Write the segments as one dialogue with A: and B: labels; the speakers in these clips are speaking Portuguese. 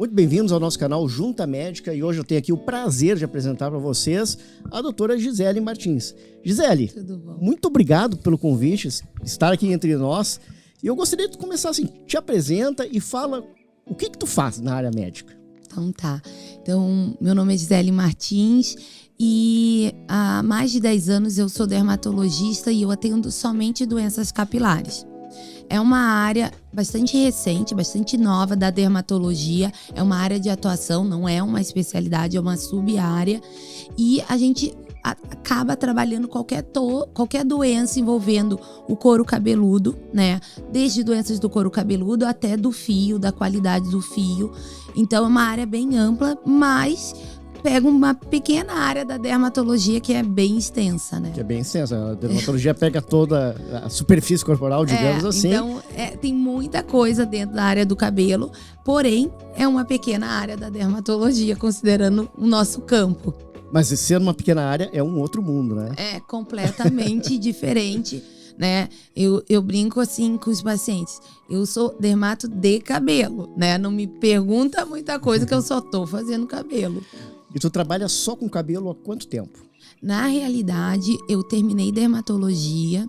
A: Muito bem-vindos ao nosso canal Junta Médica e hoje eu tenho aqui o prazer de apresentar para vocês a doutora Gisele Martins. Gisele,
B: tudo bom?
A: Muito obrigado pelo convite, estar aqui entre nós. E eu gostaria de começar assim, te apresenta e fala o que tu faz na área médica.
B: Então tá. Então, meu nome é Gisele Martins e há mais de 10 anos eu sou dermatologista e eu atendo somente doenças capilares. É uma área bastante recente, bastante nova da dermatologia. É uma área de atuação, não é uma especialidade, é uma sub-área. E a gente acaba trabalhando qualquer doença envolvendo o couro cabeludo, né? Desde doenças do couro cabeludo até do fio, da qualidade do fio. Então é uma área bem ampla, mas pega uma pequena área da dermatologia que é bem extensa, né?
A: Que é bem extensa. A dermatologia pega toda a superfície corporal, digamos assim.
B: Então, tem muita coisa dentro da área do cabelo, porém, é uma pequena área da dermatologia, considerando o nosso campo.
A: Mas sendo uma pequena área, é um outro mundo, né?
B: É completamente diferente, né? Eu brinco assim com os pacientes. Eu sou dermato de cabelo, né? Não me pergunta muita coisa que eu só tô fazendo cabelo.
A: E tu trabalha só com cabelo há quanto tempo?
B: Na realidade, eu terminei dermatologia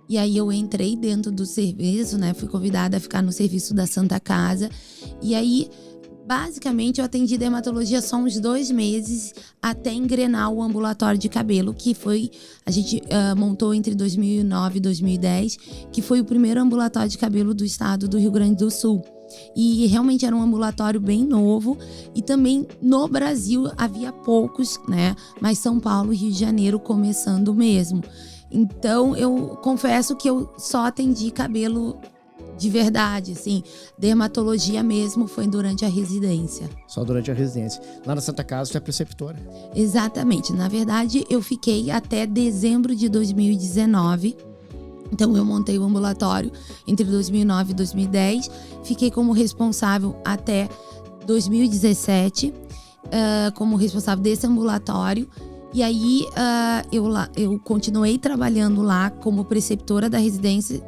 B: e aí eu entrei dentro do serviço, né? Fui convidada a ficar no serviço da Santa Casa. E aí, basicamente, eu atendi dermatologia só uns 2 meses até engrenar o ambulatório de cabelo, que foi... A gente montou entre 2009 e 2010, que foi o primeiro ambulatório de cabelo do estado do Rio Grande do Sul. E realmente era um ambulatório bem novo e também no Brasil havia poucos, né? Mas São Paulo e Rio de Janeiro começando mesmo. Então eu confesso que eu só atendi cabelo de verdade, assim, dermatologia mesmo foi durante a residência.
A: Só durante a residência. Lá na Santa Casa, tu é preceptora?
B: Exatamente. Na verdade, eu fiquei até dezembro de 2019. Então, eu montei o ambulatório entre 2009 e 2010. Fiquei como responsável até 2017, como responsável desse ambulatório. E aí, eu continuei trabalhando lá como preceptora da residência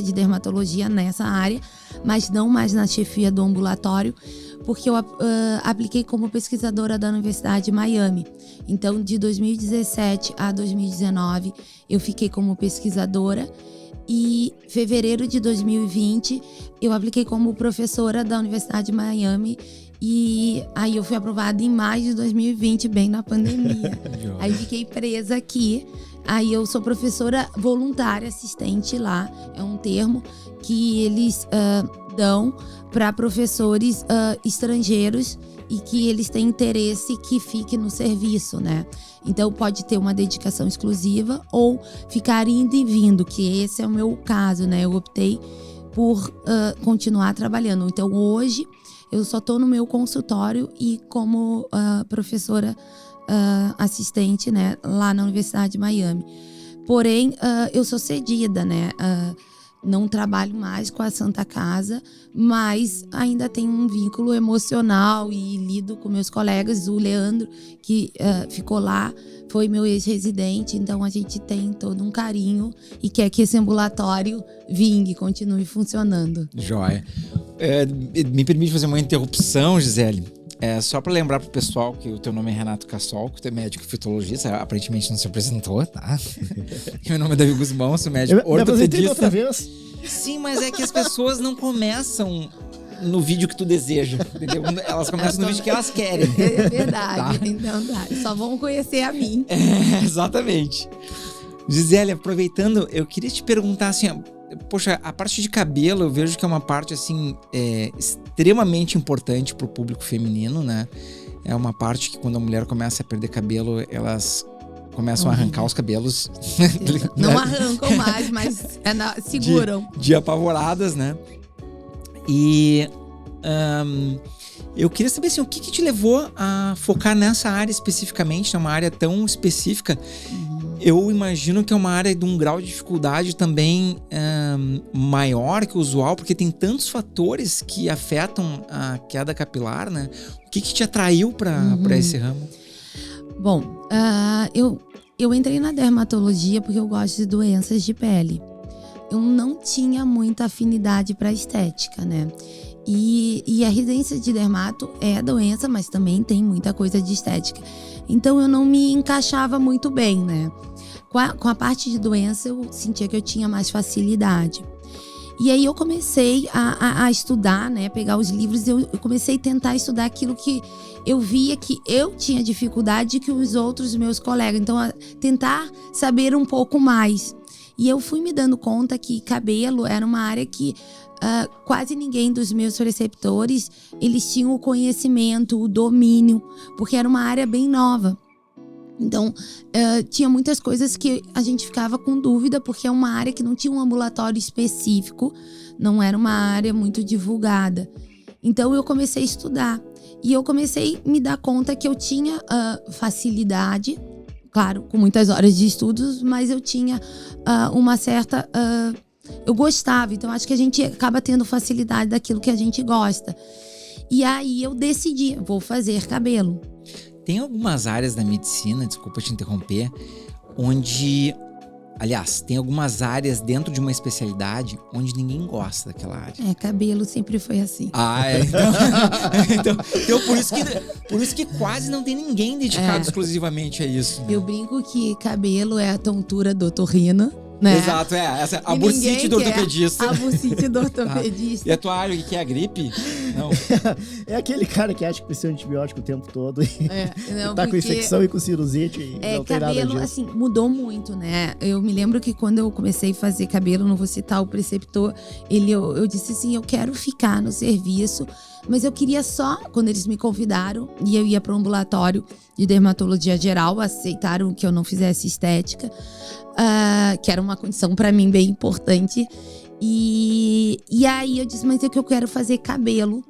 B: de dermatologia nessa área, mas não mais na chefia do ambulatório, porque eu apliquei como pesquisadora da Universidade de Miami. Então, de 2017 a 2019, eu fiquei como pesquisadora e em fevereiro de 2020, eu apliquei como professora da Universidade de Miami e aí eu fui aprovada em maio de 2020, bem na pandemia. Aí fiquei presa aqui. Aí eu sou professora voluntária, assistente lá, é um termo que eles dão para professores estrangeiros e que eles têm interesse que fique no serviço, né? Então pode ter uma dedicação exclusiva ou ficar indo e vindo, que esse é o meu caso, né? Eu optei por continuar trabalhando. Então hoje eu só estou no meu consultório e como professora assistente, né, lá na Universidade de Miami. Porém, eu sou cedida, né? Não trabalho mais com a Santa Casa, mas ainda tenho um vínculo emocional e lido com meus colegas. O Leandro, que ficou lá, foi meu ex-residente, então a gente tem todo um carinho e quer que esse ambulatório vingue, continue funcionando.
C: Joia. Me permite fazer uma interrupção, Gisele? Só para lembrar pro pessoal que o teu nome é Renato Cassol, que tu é médico fitologista, aparentemente não se apresentou, tá? Meu nome é Davi Guzmão, sou médico ortopedista.
A: Outra vez.
C: Sim, mas é que as pessoas não começam no vídeo que tu deseja, entendeu? Elas começam no vídeo que elas querem.
B: É verdade, tá? Então tá. Só vão conhecer a mim.
C: Exatamente. Gisele, aproveitando, eu queria te perguntar assim, poxa, a parte de cabelo eu vejo que é uma parte assim extremamente importante pro público feminino, né? É uma parte que quando a mulher começa a perder cabelo, elas começam a arrancar os cabelos.
B: Não arrancam mais, mas seguram.
C: De apavoradas, né? E eu queria saber assim, o que te levou a focar nessa área especificamente, numa área tão específica? Eu imagino que é uma área de um grau de dificuldade também maior que o usual, porque tem tantos fatores que afetam a queda capilar, né? O que te atraiu para esse ramo?
B: Bom, eu entrei na dermatologia porque eu gosto de doenças de pele. Eu não tinha muita afinidade para estética, né? E a residência de dermato é doença, mas também tem muita coisa de estética. Então eu não me encaixava muito bem, né? Com a parte de doença eu sentia que eu tinha mais facilidade. E aí eu comecei a estudar, né? Pegar os livros, eu comecei a tentar estudar aquilo que eu via que eu tinha dificuldade que os outros meus colegas. Então, tentar saber um pouco mais. E eu fui me dando conta que cabelo era uma área que quase ninguém dos meus preceptores, eles tinham o conhecimento, o domínio, porque era uma área bem nova. Então, tinha muitas coisas que a gente ficava com dúvida, porque é uma área que não tinha um ambulatório específico, não era uma área muito divulgada. Então, eu comecei a estudar. E eu comecei a me dar conta que eu tinha facilidade, claro, com muitas horas de estudos, mas eu tinha uma certa... eu gostava, então acho que a gente acaba tendo facilidade daquilo que a gente gosta. E aí eu decidi, vou fazer cabelo.
C: Tem algumas áreas da medicina, desculpa te interromper, onde... Aliás, tem algumas áreas dentro de uma especialidade onde ninguém gosta daquela área.
B: Cabelo sempre foi assim.
C: Então por isso que quase não tem ninguém dedicado exclusivamente a isso. Né?
B: Eu brinco que cabelo é a tontura do otorrino, né?
C: Exato, essa a bursite do ortopedista.
B: A bursite do ortopedista.
C: E a tua área, que é a gripe? Não.
A: É aquele cara que acha que precisa de antibiótico o tempo todo e
B: não,
A: tá com infecção e com sinusite e não tem nada
B: cabelo,
A: disso.
B: assim, mudou muito, né? Eu me lembro que quando eu comecei a fazer cabelo, não vou citar o preceptor, eu disse assim, eu quero ficar no serviço, mas eu queria só, quando eles me convidaram, e eu ia para um ambulatório de dermatologia geral, aceitaram que eu não fizesse estética, que era uma condição para mim bem importante. E aí eu disse, mas é que eu quero fazer cabelo.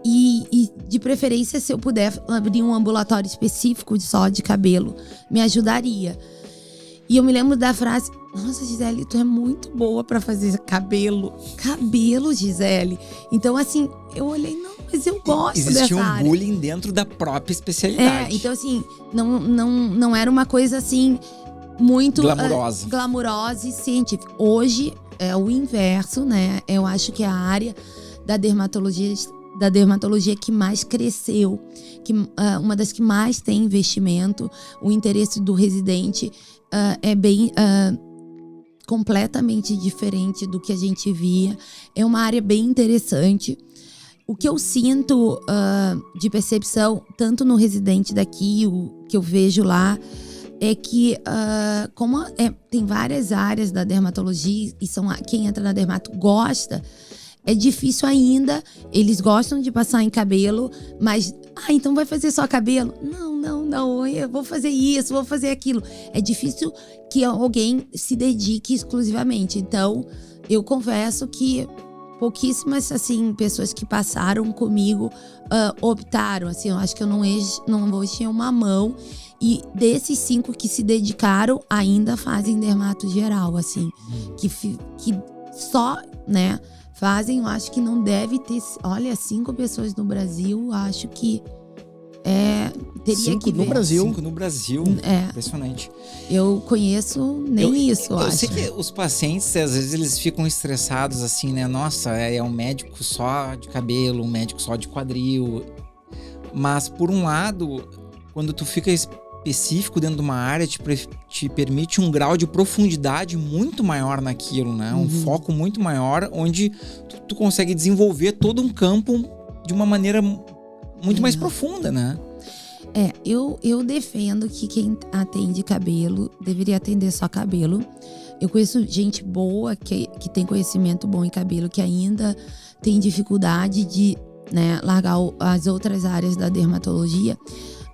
B: E de preferência, se eu puder abrir um ambulatório específico só de cabelo, me ajudaria. E eu me lembro da frase, nossa, Gisele, tu é muito boa pra fazer cabelo. Cabelo, Gisele. Então, assim, eu olhei, não, mas eu gosto dessa área.
C: Existia um bullying dentro da própria especialidade.
B: Então, assim, não era uma coisa, assim, muito... glamurosa e científica. Hoje é o inverso, né? Eu acho que é a área da dermatologia que mais cresceu, uma das que mais tem investimento. O interesse do residente é bem completamente diferente do que a gente via. É uma área bem interessante. O que eu sinto de percepção, tanto no residente daqui, o que eu vejo lá, é que como tem várias áreas da dermatologia e quem entra na dermato gosta, é difícil ainda. Eles gostam de passar em cabelo, mas então vai fazer só cabelo? Não, eu vou fazer isso, vou fazer aquilo. É difícil que alguém se dedique exclusivamente. Então, eu confesso que pouquíssimas, assim, pessoas que passaram comigo optaram, assim, eu acho que eu não vou encher uma mão. E desses 5 que se dedicaram, ainda fazem dermato geral, assim, que só, né, fazem. Eu acho que não deve ter, olha, 5 pessoas no Brasil, acho que teria
A: 5
B: que ver.
C: 5 no Brasil, impressionante.
B: Eu conheço isso, eu acho.
C: Eu sei que os pacientes, às vezes, eles ficam estressados, assim, né, nossa, é um médico só de cabelo, um médico só de quadril. Mas, por um lado, quando tu fica específico dentro de uma área, te permite um grau de profundidade muito maior naquilo, né? Um foco muito maior, onde tu consegue desenvolver todo um campo de uma maneira muito mais profunda, né?
B: Eu defendo que quem atende cabelo deveria atender só cabelo. Eu conheço gente boa que tem conhecimento bom em cabelo, que ainda tem dificuldade de, né, largar as outras áreas da dermatologia.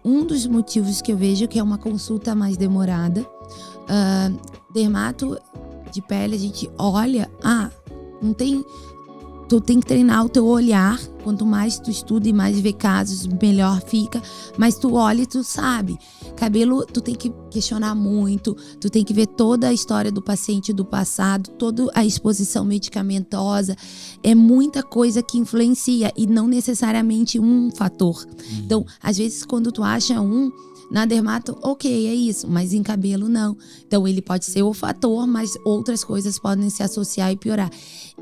B: Um dos motivos que eu vejo que é uma consulta mais demorada. Dermato de pele, a gente olha, tu tem que treinar o teu olhar quanto mais tu estuda e mais vê casos, melhor fica. Mas tu olha e tu sabe. Cabelo, tu tem que questionar muito, tu tem que ver toda a história do paciente do passado, toda a exposição medicamentosa. É muita coisa que influencia e não necessariamente um fator. Então, às vezes, quando tu acha na dermato, ok, é isso, mas em cabelo não. Então ele pode ser o fator, mas outras coisas podem se associar e piorar.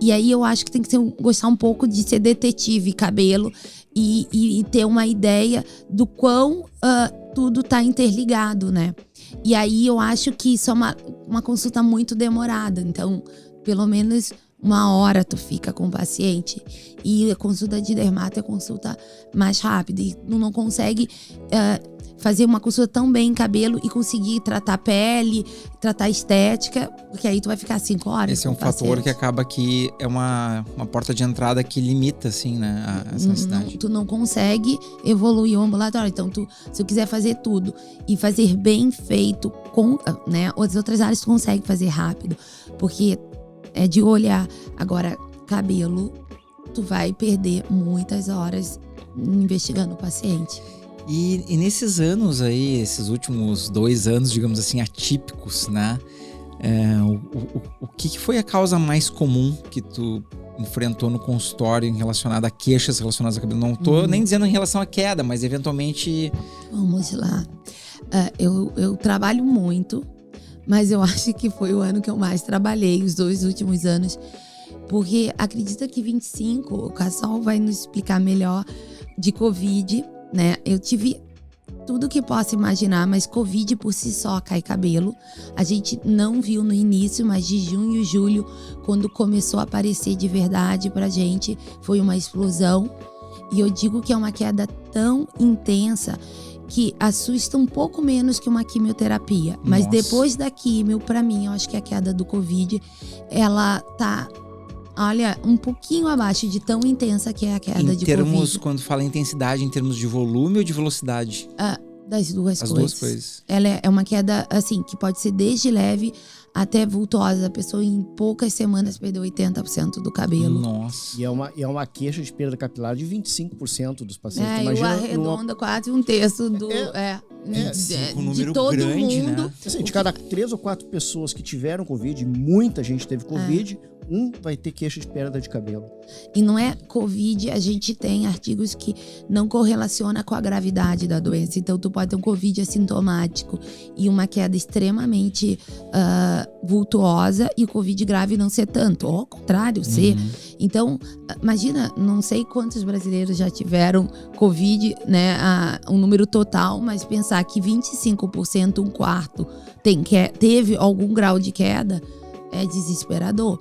B: E aí eu acho que tem que gostar um pouco de ser detetive cabelo e ter uma ideia do quão tudo tá interligado, né? E aí eu acho que isso é uma consulta muito demorada. Então, pelo menos 1 hora tu fica com o paciente. E a consulta de dermato é a consulta mais rápida. E tu não consegue fazer uma consulta tão bem em cabelo e conseguir tratar pele, tratar estética, porque aí tu vai ficar 5 horas.
C: Esse é um fator que acaba que é uma porta de entrada que limita, assim, né, essa necessidade.
B: Tu não consegue evoluir o ambulatório. Então, se tu quiser fazer tudo e fazer bem feito, né, as outras áreas tu consegue fazer rápido, porque é de olhar. Agora, cabelo, tu vai perder muitas horas investigando o paciente.
C: E nesses anos aí, esses últimos 2 anos, digamos assim, atípicos, né? O que foi a causa mais comum que tu enfrentou no consultório em relacionado a queixas relacionadas ao cabelo? Não tô nem dizendo em relação à queda, mas eventualmente...
B: Vamos lá. Eu trabalho muito, mas eu acho que foi o ano que eu mais trabalhei, os 2 últimos anos. Porque acredita que 25, o Cassol vai nos explicar melhor, de Covid, né? Eu tive tudo que possa imaginar, mas Covid por si só cai cabelo. A gente não viu no início, mas de junho e julho, quando começou a aparecer de verdade pra gente, foi uma explosão. E eu digo que é uma queda tão intensa que assusta um pouco menos que uma quimioterapia. Mas depois da quimio, pra mim, eu acho que a queda do Covid, ela tá... Olha, um pouquinho abaixo de tão intensa que é a queda de Covid.
C: Em termos, quando fala intensidade, em termos de volume ou de velocidade?
B: Das duas coisas.
C: As duas coisas.
B: Ela é uma queda, assim, que pode ser desde leve até vultuosa. A pessoa em poucas semanas perdeu 80% do cabelo.
C: Nossa.
A: E é uma queixa de perda capilar de 25% dos pacientes.
B: Imagina, arredonda quase 1/3 do...
C: Um número
B: de todo
C: grande,
B: mundo.
C: né?
A: Assim, de cada 3 ou 4 pessoas que tiveram Covid, muita gente teve Covid, vai ter queixa de perda de cabelo.
B: E não é Covid, a gente tem artigos que não correlaciona com a gravidade da doença. Então, tu pode ter um Covid assintomático e uma queda extremamente vultuosa e o Covid grave não ser tanto. Ou ao contrário, ser. Então, imagina, não sei quantos brasileiros já tiveram Covid, né? Um número total, mas pensar que 25%, 1/4, teve algum grau de queda, é desesperador.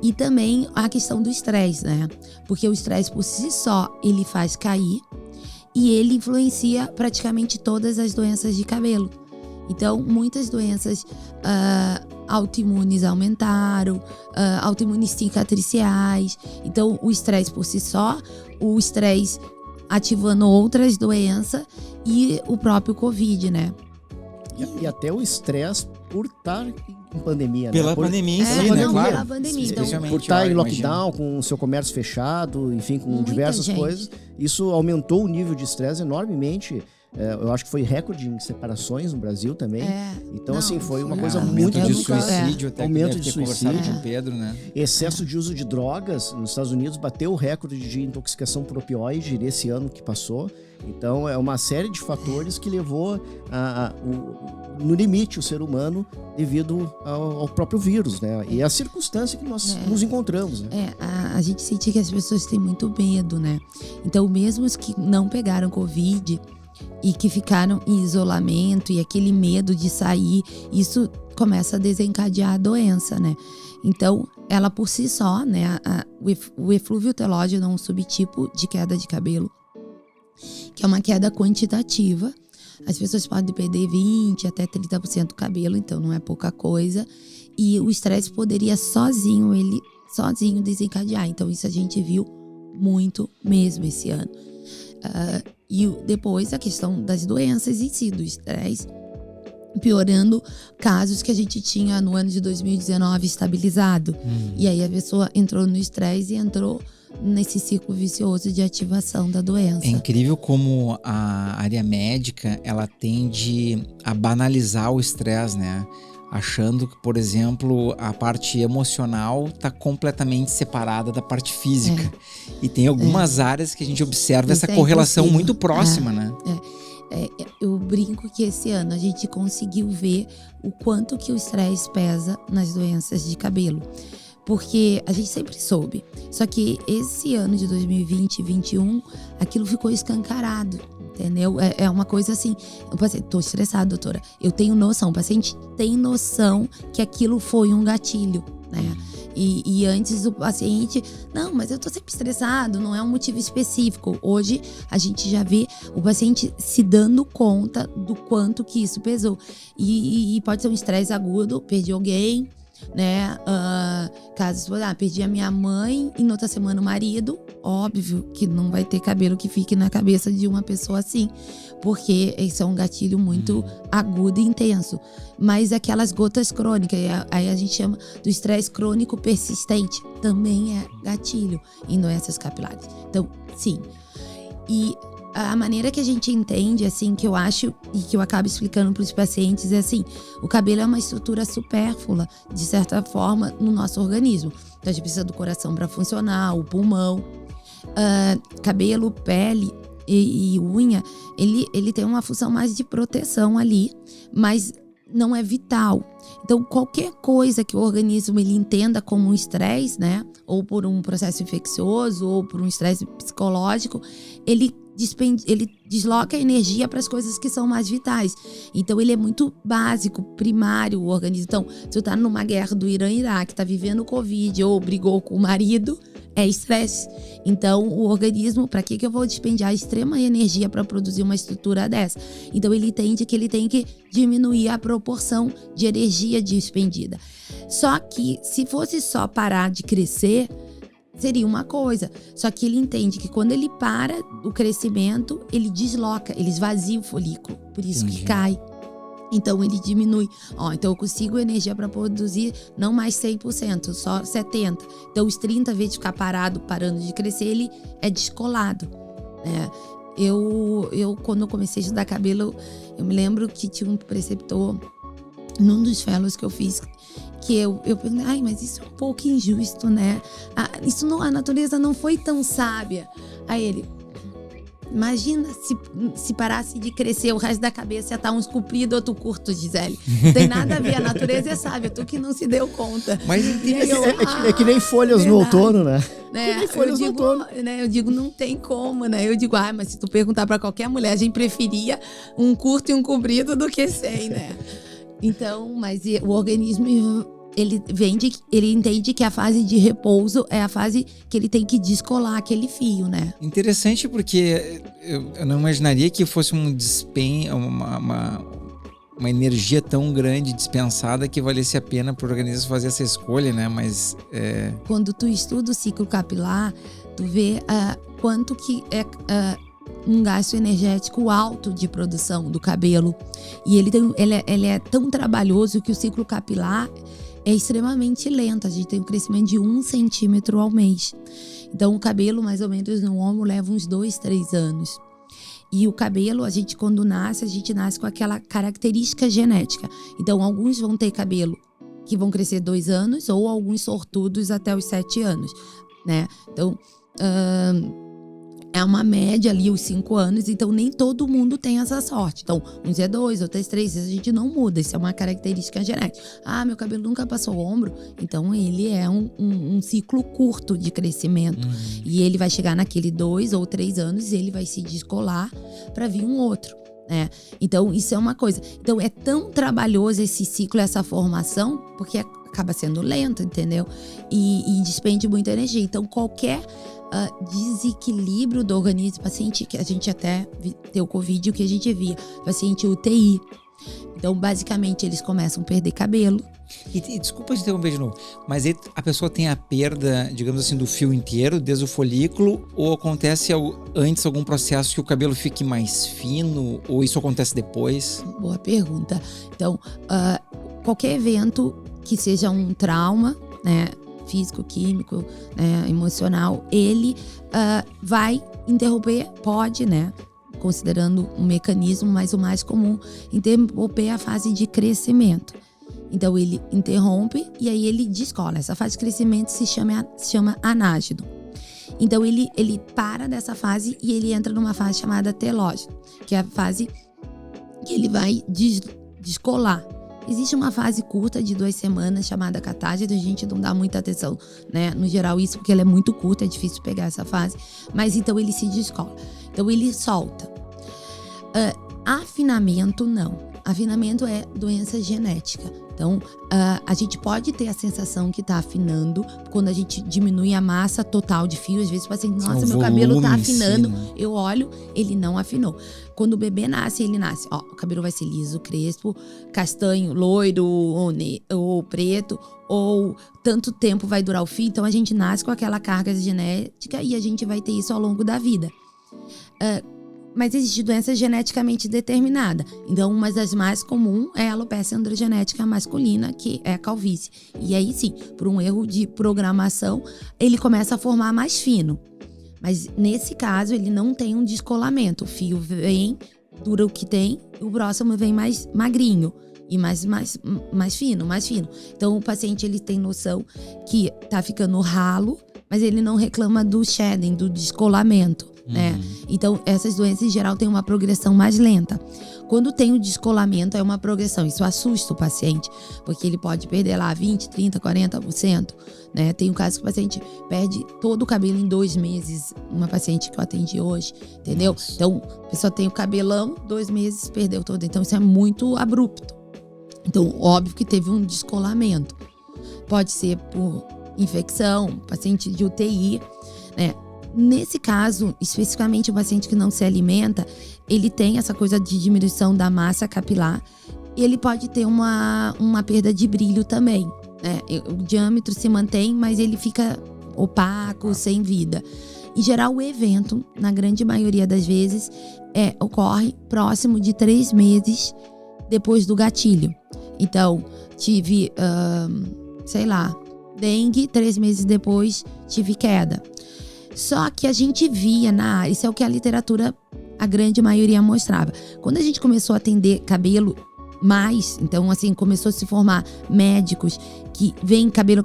B: E também a questão do estresse, né? Porque o estresse por si só, ele faz cair e ele influencia praticamente todas as doenças de cabelo. Então, muitas doenças autoimunes aumentaram, autoimunes cicatriciais. Então, o estresse por si só, o estresse ativando outras doenças e o próprio Covid, né?
A: E até o estresse por estar em pandemia,
C: Pela
A: né?
C: pandemia em si, né? Claro.
B: Pela pandemia. Então,
A: Por estar em lockdown, com o seu comércio fechado, enfim, com diversas coisas. Isso aumentou o nível de estresse enormemente. Eu acho que foi recorde em separações no Brasil também. Então, assim, foi uma coisa muito...
C: Aumento de suicídio, até
A: aumento
C: que
A: de
C: deve ter conversado
A: suicídio.
C: com o Pedro, né?
A: Excesso de uso de drogas nos Estados Unidos bateu o recorde de intoxicação por opioide nesse ano que passou. Então, é uma série de fatores que levou no limite o ser humano devido ao próprio vírus, né? E a circunstância que nós nos encontramos, né?
B: A gente sente que as pessoas têm muito medo, né? Então, mesmo os que não pegaram Covid e que ficaram em isolamento e aquele medo de sair, isso começa a desencadear a doença, né? Então, ela por si só, né? O eflúvio telógeno é um subtipo de queda de cabelo, que é uma queda quantitativa. As pessoas podem perder 20% até 30% do cabelo, então não é pouca coisa. E o estresse poderia sozinho desencadear. Então isso a gente viu muito mesmo esse ano. E depois a questão das doenças em si, do estresse, piorando casos que a gente tinha no ano de 2019 estabilizado. E aí a pessoa entrou no estresse e entrou nesse ciclo vicioso de ativação da doença.
C: É incrível como a área médica, ela tende a banalizar o estresse, né? Achando que, por exemplo, a parte emocional está completamente separada da parte física. E tem algumas áreas que a gente observa essa correlação muito próxima, né?
B: Eu brinco que esse ano a gente conseguiu ver o quanto que o estresse pesa nas doenças de cabelo. Porque a gente sempre soube. Só que esse ano de 2020 e 2021, aquilo ficou escancarado, entendeu? É uma coisa assim, o paciente, tô estressado, doutora. Eu tenho noção, o paciente tem noção que aquilo foi um gatilho, né? E antes o paciente, não, mas eu tô sempre estressado, não é um motivo específico. Hoje a gente já vê o paciente se dando conta do quanto que isso pesou. E pode ser um estresse agudo, perdi alguém, né? Casos, perdi a minha mãe e na outra semana o marido. Óbvio que não vai ter cabelo que fique na cabeça de uma pessoa assim, porque isso é um gatilho muito agudo e intenso. Mas aquelas gotas crônicas, aí a gente chama do estresse crônico persistente, também é gatilho em doenças capilares. Então, sim. E a maneira que a gente entende, assim, que eu acho e que eu acabo explicando para os pacientes é assim: o cabelo é uma estrutura supérflua, de certa forma, no nosso organismo. Então a gente precisa do coração para funcionar, o pulmão. Cabelo, pele e unha, ele tem uma função mais de proteção ali, mas não é vital. Então qualquer coisa que o organismo ele entenda como um estresse, né, ou por um processo infeccioso ou por um estresse psicológico, ele desloca a energia para as coisas que são mais vitais. Então ele é muito básico, primário, o organismo. Então, se você tá numa guerra do Irã-Iraque, tá vivendo Covid ou brigou com o marido, é estresse. Então o organismo, para que eu vou despendiar extrema energia para produzir uma estrutura dessa? Então ele entende que ele tem que diminuir a proporção de energia despendida. Só que se fosse só parar de crescer, seria uma coisa. Só que ele entende que quando ele para o crescimento, ele desloca, ele esvazia o folículo. Por isso que cai. Então ele diminui. Então eu consigo energia para produzir não mais 100%, só 70%. Então os 30%, ao invés de ficar parando de crescer, ele é descolado. Eu quando eu comecei a estudar cabelo, eu me lembro que tinha um preceptor num dos fellows que eu fiz, que eu perguntei, mas isso é um pouco injusto, né? A natureza não foi tão sábia. Aí ele, imagina se parasse de crescer, o resto da cabeça ia estar uns comprido, outro curto, Gisele. Não tem nada a ver, a natureza é sábia, tu que não se deu conta.
C: Mas
A: é que nem folhas no outono, né?
B: Eu digo, não tem como, né? Eu digo, mas se tu perguntar pra qualquer mulher, a gente preferia um curto e um comprido do que sem, né? Então, mas o organismo, ele entende que a fase de repouso é a fase que ele tem que descolar aquele fio, né?
C: Interessante, porque eu não imaginaria que fosse uma energia tão grande dispensada que valesse a pena para o organismo fazer essa escolha, né? Mas
B: quando tu estuda o ciclo capilar, tu vê quanto que é um gasto energético alto de produção do cabelo. E ele é tão trabalhoso que o ciclo capilar é extremamente lento. A gente tem um crescimento de 1 centímetro ao mês. Então o cabelo, mais ou menos no homem, leva uns 2, 3 anos. E o cabelo, a gente quando nasce, a gente nasce com aquela característica genética. Então alguns vão ter cabelo que vão crescer 2 anos, ou alguns sortudos até os 7 anos, né? Então é uma média ali, os 5 anos, então nem todo mundo tem essa sorte. Então, uns é 2, outros é 3, a gente não muda, isso é uma característica genética. Meu cabelo nunca passou o ombro, então ele é um ciclo curto de crescimento. E ele vai chegar naquele 2 ou 3 anos e ele vai se descolar para vir um outro, né? Então, isso é uma coisa. Então, é tão trabalhoso esse ciclo, essa formação, porque acaba sendo lento, entendeu? E despende muita energia. Então, qualquer desequilíbrio do organismo, paciente que a gente até tem o Covid, o que a gente via, paciente UTI. Então, basicamente, eles começam a perder cabelo.
C: E desculpa te interromper de novo, mas aí a pessoa tem a perda, digamos assim, do fio inteiro, desde o folículo, ou acontece antes algum processo que o cabelo fique mais fino, ou isso acontece depois?
B: Boa pergunta. Então, qualquer evento que seja um trauma, né, físico, químico, né, emocional, ele vai interromper, pode, né, considerando um mecanismo, mas o mais comum, interromper a fase de crescimento. Então ele interrompe e aí ele descola. Essa fase de crescimento se chama anágeno. Então ele para dessa fase e ele entra numa fase chamada telógeno, que é a fase que ele vai descolar. Existe uma fase curta de 2 semanas chamada catágeno, a gente não dá muita atenção, né? No geral isso porque ela é muito curta, é difícil pegar essa fase, mas então ele se descola. Então ele solta. Afinamento não. Afinamento é doença genética. Então, a gente pode ter a sensação que tá afinando quando a gente diminui a massa total de fio. Às vezes o paciente, nossa, meu cabelo tá afinando. Eu olho, ele não afinou. Quando o bebê nasce, ele nasce. Ó, o cabelo vai ser liso, crespo, castanho, loiro ou preto. Ou tanto tempo vai durar o fio. Então, a gente nasce com aquela carga genética e a gente vai ter isso ao longo da vida. Mas existe doença geneticamente determinada. Então, uma das mais comuns é a alopecia androgenética masculina, que é a calvície. E aí sim, por um erro de programação, ele começa a formar mais fino. Mas nesse caso, ele não tem um descolamento. O fio vem, dura o que tem, e o próximo vem mais magrinho. E mais fino. Então, o paciente ele tem noção que tá ficando ralo, mas ele não reclama do shedding, do descolamento. Né? Então, essas doenças em geral têm uma progressão mais lenta. Quando tem o descolamento, é uma progressão. Isso assusta o paciente, porque ele pode perder lá 20%, 30%, 40%. Né? Tem um caso que o paciente perde todo o cabelo em 2 meses. Uma paciente que eu atendi hoje, entendeu? Nossa. Então, a pessoa tem o cabelão, 2 meses, perdeu todo. Então, isso é muito abrupto. Então, óbvio que teve um descolamento. Pode ser por infecção, paciente de UTI, né? Nesse caso, especificamente o paciente que não se alimenta, ele tem essa coisa de diminuição da massa capilar e ele pode ter uma perda de brilho também. Né? O diâmetro se mantém, mas ele fica opaco, sem vida. Em geral, o evento, na grande maioria das vezes, ocorre próximo de 3 meses depois do gatilho. Então, tive, dengue, 3 meses depois tive queda. Só que a gente via na área, isso é o que a literatura, a grande maioria mostrava. Quando a gente começou a atender cabelo mais, então assim, começou a se formar médicos que veem cabelo,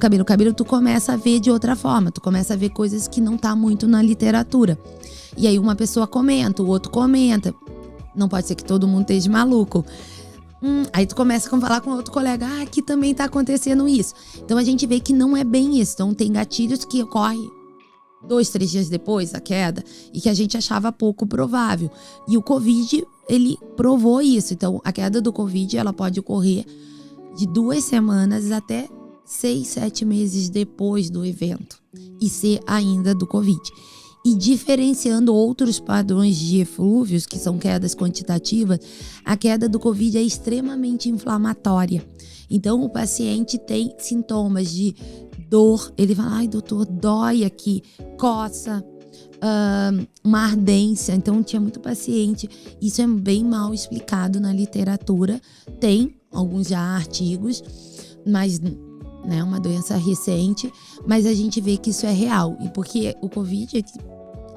B: tu começa a ver de outra forma, tu começa a ver coisas que não tá muito na literatura. E aí uma pessoa comenta, o outro comenta, não pode ser que todo mundo esteja maluco. Aí tu começa a falar com outro colega, aqui também tá acontecendo isso. Então a gente vê que não é bem isso, então tem gatilhos que ocorrem 2, 3 dias depois da queda e que a gente achava pouco provável. E o Covid, ele provou isso. Então, a queda do Covid, ela pode ocorrer de 2 semanas até 6, 7 meses depois do evento e ser ainda do Covid. E diferenciando outros padrões de eflúvios, que são quedas quantitativas, a queda do Covid é extremamente inflamatória. Então, o paciente tem sintomas de dor, ele fala, ai doutor, dói aqui, coça, uma ardência. Então tinha muito paciente, isso é bem mal explicado na literatura, tem alguns já artigos, mas né, uma doença recente, mas a gente vê que isso é real, e porque o Covid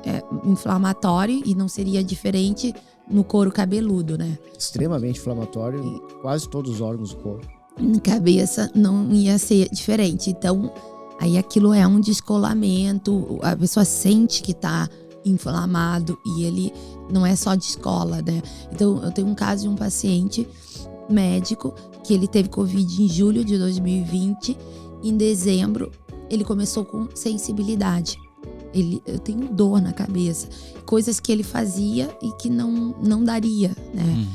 B: é inflamatório e não seria diferente no couro cabeludo, né?
A: Extremamente inflamatório em quase todos os órgãos do corpo.
B: Na cabeça não ia ser diferente. Então, aí aquilo é um descolamento, a pessoa sente que tá inflamado e ele não é só descola, né? Então, eu tenho um caso de um paciente médico que ele teve Covid em julho de 2020. Em dezembro, ele começou com sensibilidade. Eu tenho dor na cabeça. Coisas que ele fazia e que não daria, né?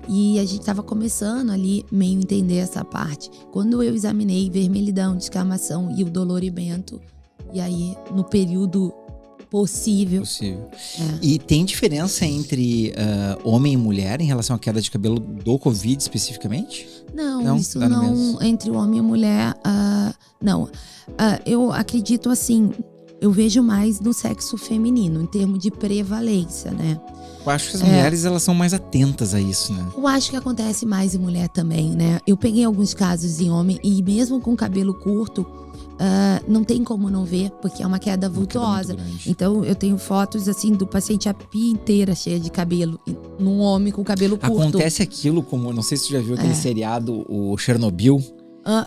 B: E a gente estava começando ali meio entender essa parte. Quando eu examinei vermelhidão, descamação e o dolorimento, e aí no período possível.
C: E tem diferença entre homem e mulher em relação à queda de cabelo do Covid especificamente?
B: Não, isso não, entre o homem e a mulher, não. Eu acredito assim, eu vejo mais no sexo feminino, em termos de prevalência, né?
C: Eu acho que as mulheres elas são mais atentas a isso, né?
B: Eu acho que acontece mais em mulher também, né? Eu peguei alguns casos em homem e mesmo com cabelo curto, não tem como não ver, porque é uma queda vultuosa. Então, eu tenho fotos, assim, do paciente a pia inteira cheia de cabelo, num homem com cabelo curto.
C: Acontece aquilo, como, não sei se tu já viu aquele seriado, o Chernobyl.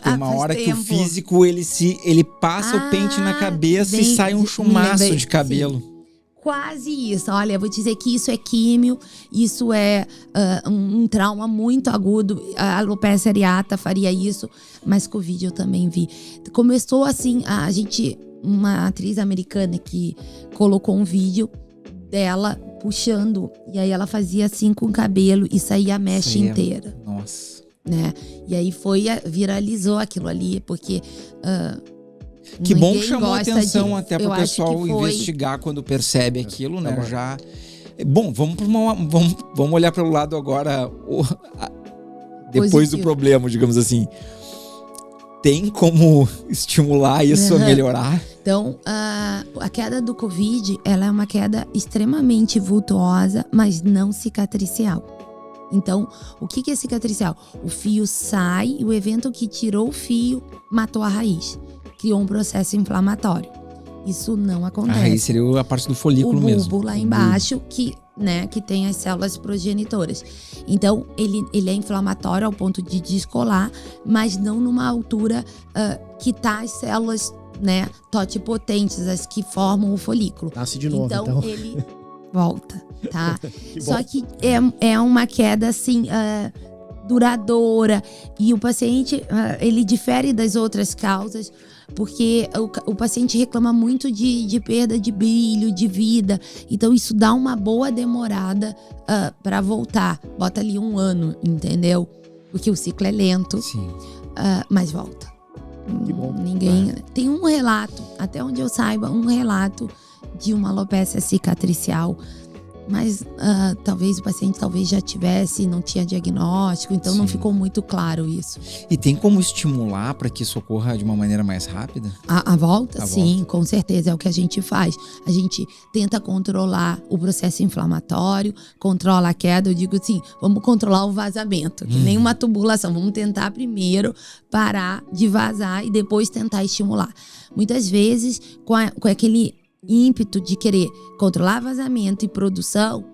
C: Tem uma hora que o físico, ele passa o pente na cabeça e sai um chumaço de cabelo.
B: Sim. Quase isso. Olha, eu vou dizer que isso é químio, isso é um trauma muito agudo. A alopecia areata faria isso, mas Covid eu também vi. Começou assim, uma atriz americana que colocou um vídeo dela puxando, e aí ela fazia assim com o cabelo e saía a mecha inteira.
C: Nossa.
B: Né? E aí viralizou aquilo ali, porque...
C: que bom que chamou a atenção até para o pessoal investigar quando percebe aquilo, né? Já. Bom, vamos olhar para o lado agora depois positivo do problema, digamos assim. Tem como estimular isso a melhorar?
B: Então, a queda do Covid, ela é uma queda extremamente vultuosa, mas não cicatricial. Então, o que é cicatricial? O fio sai e o evento que tirou o fio matou a raiz. Criou um processo inflamatório. Isso não acontece.
C: A raiz seria a parte do folículo mesmo.
B: O bulbo lá embaixo, que tem as células progenitoras. Então, ele é inflamatório ao ponto de descolar, mas não numa altura que tá as células, né, totipotentes, as que formam o folículo.
A: Nasce de novo,
B: então. Ele volta, tá? Só que é uma queda, assim... duradoura, e o paciente ele difere das outras causas, porque o paciente reclama muito de perda de brilho, de vida, então isso dá uma boa demorada para voltar. Bota ali 1 ano, entendeu? Porque o ciclo é lento.
C: Sim.
B: Mas volta.
A: Que bom.
B: Tem um relato, até onde eu saiba, um relato de uma alopecia cicatricial. Mas talvez o paciente já tivesse, não tinha diagnóstico, então não ficou muito claro isso.
C: E tem como estimular para que isso ocorra de uma maneira mais rápida?
B: A volta, sim, com certeza, é o que a gente faz. A gente tenta controlar o processo inflamatório, controla a queda, eu digo assim, vamos controlar o vazamento, que nem uma tubulação, vamos tentar primeiro parar de vazar e depois tentar estimular. Muitas vezes, com aquele ímpeto de querer controlar vazamento e produção,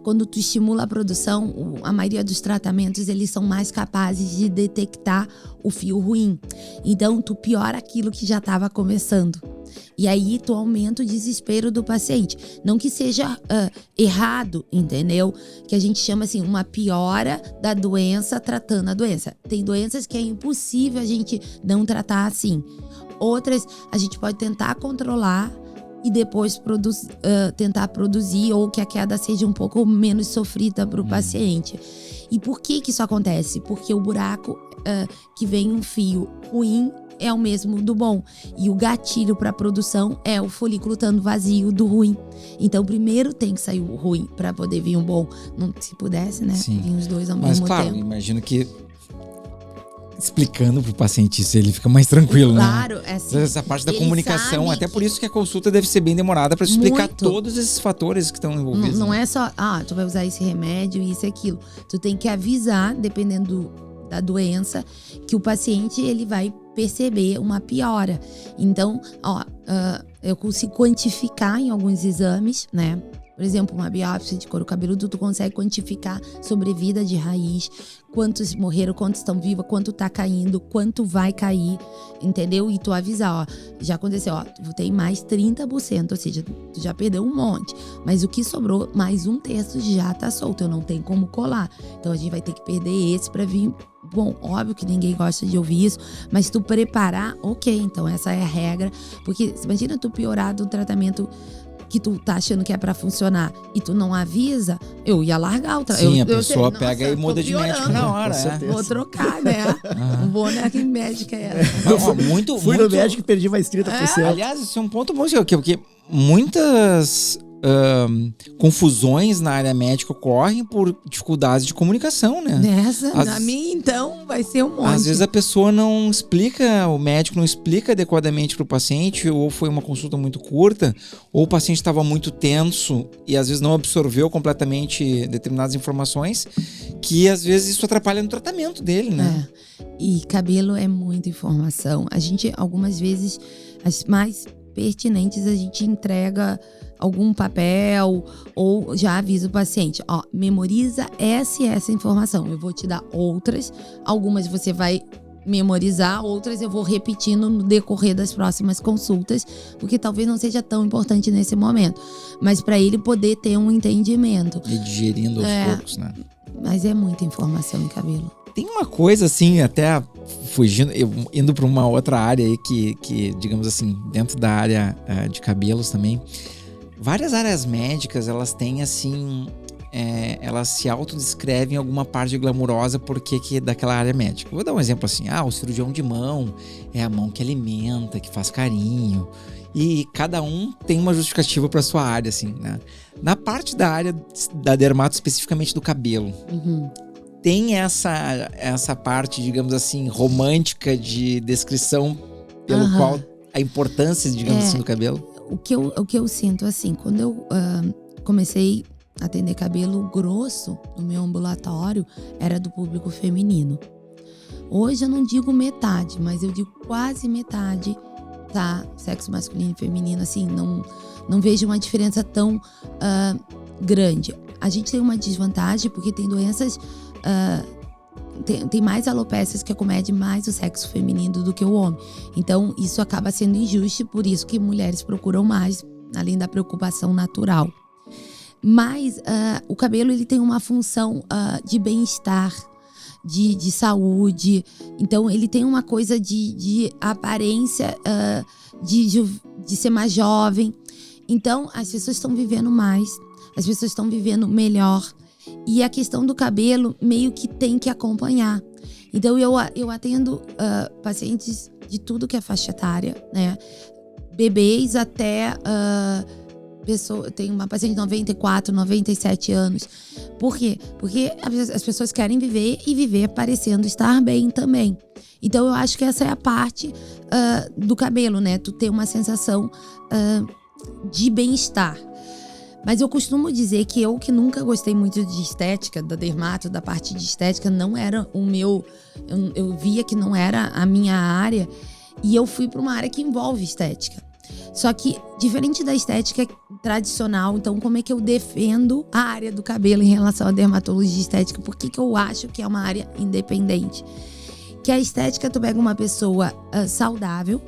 B: quando tu estimula a produção, a maioria dos tratamentos eles são mais capazes de detectar o fio ruim. Então tu piora aquilo que já estava começando. E aí tu aumenta o desespero do paciente. Não que seja errado, entendeu? Que a gente chama assim, uma piora da doença tratando a doença. Tem doenças que é impossível a gente não tratar assim. Outras a gente pode tentar controlar e depois tentar produzir, ou que a queda seja um pouco menos sofrida para o paciente. E por que isso acontece? Porque o buraco que vem um fio ruim é o mesmo do bom. E o gatilho para a produção é o folículo estando vazio do ruim. Então, primeiro tem que sair o ruim para poder vir um bom. Não, se pudesse, né?
C: Sim.
B: Vir os dois ao mesmo tempo.
C: Mas, claro, imagino que explicando pro paciente isso, ele fica mais tranquilo,
B: claro,
C: né?
B: É assim,
C: essa parte da comunicação, até por isso que a consulta deve ser bem demorada para explicar todos esses fatores que estão envolvidos.
B: Não é só, tu vai usar esse remédio, isso e aquilo. Tu tem que avisar, dependendo da doença, que o paciente ele vai perceber uma piora. Então, eu consigo quantificar em alguns exames, né? Por exemplo, uma biópsia de couro cabeludo, tu consegue quantificar sobrevida de raiz, quantos morreram, quantos estão vivos, quanto tá caindo, quanto vai cair, entendeu? E tu avisar, já aconteceu, tu tem mais 30%, ou seja, tu já perdeu um monte. Mas o que sobrou, mais 1/3 já tá solto, eu não tenho como colar. Então a gente vai ter que perder esse pra vir. Bom, óbvio que ninguém gosta de ouvir isso, mas tu preparar, ok, então essa é a regra. Porque imagina tu piorar do tratamento que tu tá achando que é pra funcionar e tu não avisa, eu ia largar o tratamento.
C: Sim, a pessoa pega e muda de médico na hora.
B: Vou trocar, né? Não vou, né? Que médica é essa?
A: Fui no médico e perdi mais 30%.
C: Aliás, isso é um ponto bom, porque muitas confusões na área médica ocorrem por dificuldades de comunicação, né?
B: Na minha, então, vai ser um monte.
C: Às vezes a pessoa não explica, o médico não explica adequadamente para o paciente, ou foi uma consulta muito curta, ou o paciente estava muito tenso e às vezes não absorveu completamente determinadas informações que às vezes isso atrapalha no tratamento dele, né?
B: E cabelo é muita informação. A gente, algumas vezes, as mais pertinentes, a gente entrega algum papel ou já avisa o paciente, ó, memoriza essa e essa informação. Eu vou te dar outras, algumas você vai memorizar, outras eu vou repetindo no decorrer das próximas consultas, porque talvez não seja tão importante nesse momento, mas para ele poder ter um entendimento.
C: E digerindo aos poucos, né?
B: Mas é muita informação em cabelo.
C: Tem uma coisa assim, até fugindo, indo para uma outra área aí que, digamos assim, dentro da área de cabelos também, várias áreas médicas, elas têm assim, elas se autodescrevem alguma parte glamurosa porque que daquela área médica. Vou dar um exemplo assim, o cirurgião de mão é a mão que alimenta, que faz carinho, e cada um tem uma justificativa para sua área, assim, né? Na parte da área da dermato, especificamente do cabelo, tem essa parte, digamos assim, romântica de descrição pelo qual a importância, digamos assim, do cabelo?
B: O que eu sinto, assim, quando eu comecei a atender cabelo grosso no meu ambulatório, era do público feminino. Hoje eu não digo metade, mas eu digo quase metade, tá? Sexo masculino e feminino, assim, não vejo uma diferença tão grande. A gente tem uma desvantagem porque tem doenças... Tem mais alopécias que acometem mais o sexo feminino do que o homem. Então, isso acaba sendo injusto, por isso que mulheres procuram mais, além da preocupação natural. Mas o cabelo, ele tem uma função de bem-estar, de saúde. Então, ele tem uma coisa de aparência, de ser mais jovem. Então, as pessoas estão vivendo mais, as pessoas estão vivendo melhor. E a questão do cabelo meio que tem que acompanhar. Então eu atendo pacientes de tudo que é faixa etária, né? Bebês até tem uma paciente de 94, 97 anos. Por quê? Porque as pessoas querem viver e viver parecendo estar bem também. Então eu acho que essa é a parte do cabelo, né? Tu ter uma sensação de bem-estar. Mas eu costumo dizer que eu, que nunca gostei muito de estética, da dermato, da parte de estética, não era o meu... Eu via que não era a minha área, e eu fui para uma área que envolve estética. Só que, diferente da estética tradicional, então como é que eu defendo a área do cabelo em relação à dermatologia estética? Por que eu acho que é uma área independente? Que a estética, tu pega uma pessoa saudável,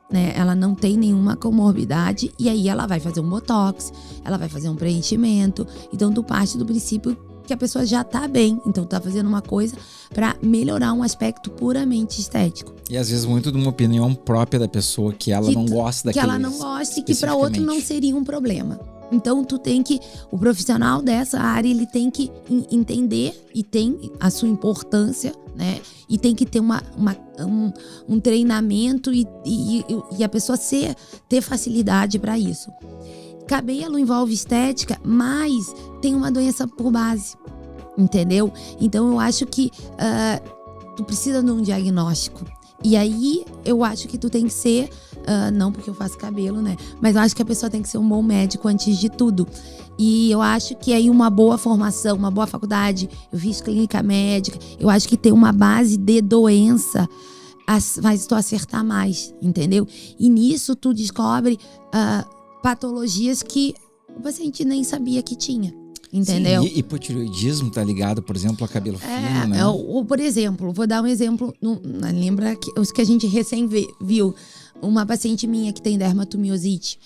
B: né? Ela não tem nenhuma comorbidade, e aí ela vai fazer um botox, ela vai fazer um preenchimento. Então tu parte do princípio que a pessoa já tá bem, então tu tá fazendo uma coisa para melhorar um aspecto puramente estético.
C: E às vezes muito de uma opinião própria da pessoa, que ela não gosta daquilo.
B: Que ela não gosta e que para outro não seria um problema. Então o profissional dessa área, ele tem que entender, e tem a sua importância, né? E tem que ter um treinamento e a pessoa ter facilidade para isso. Cabelo envolve estética, mas tem uma doença por base, entendeu? Então eu acho que tu precisa de um diagnóstico. E aí eu acho que tu tem que ser, não porque eu faço cabelo, né? Mas eu acho que a pessoa tem que ser um bom médico antes de tudo. E eu acho que aí uma boa formação, uma boa faculdade, eu fiz clínica médica, eu acho que ter uma base de doença faz tu acertar mais, entendeu? E nisso tu descobre patologias que o paciente nem sabia que tinha. Entendeu?
C: Sim, e hipotireoidismo tá ligado, por exemplo, a cabelo fino, né?
B: Ou, por exemplo, vou dar um exemplo. Lembra os que a gente recém viu? Uma paciente minha que tem dermatomiosite.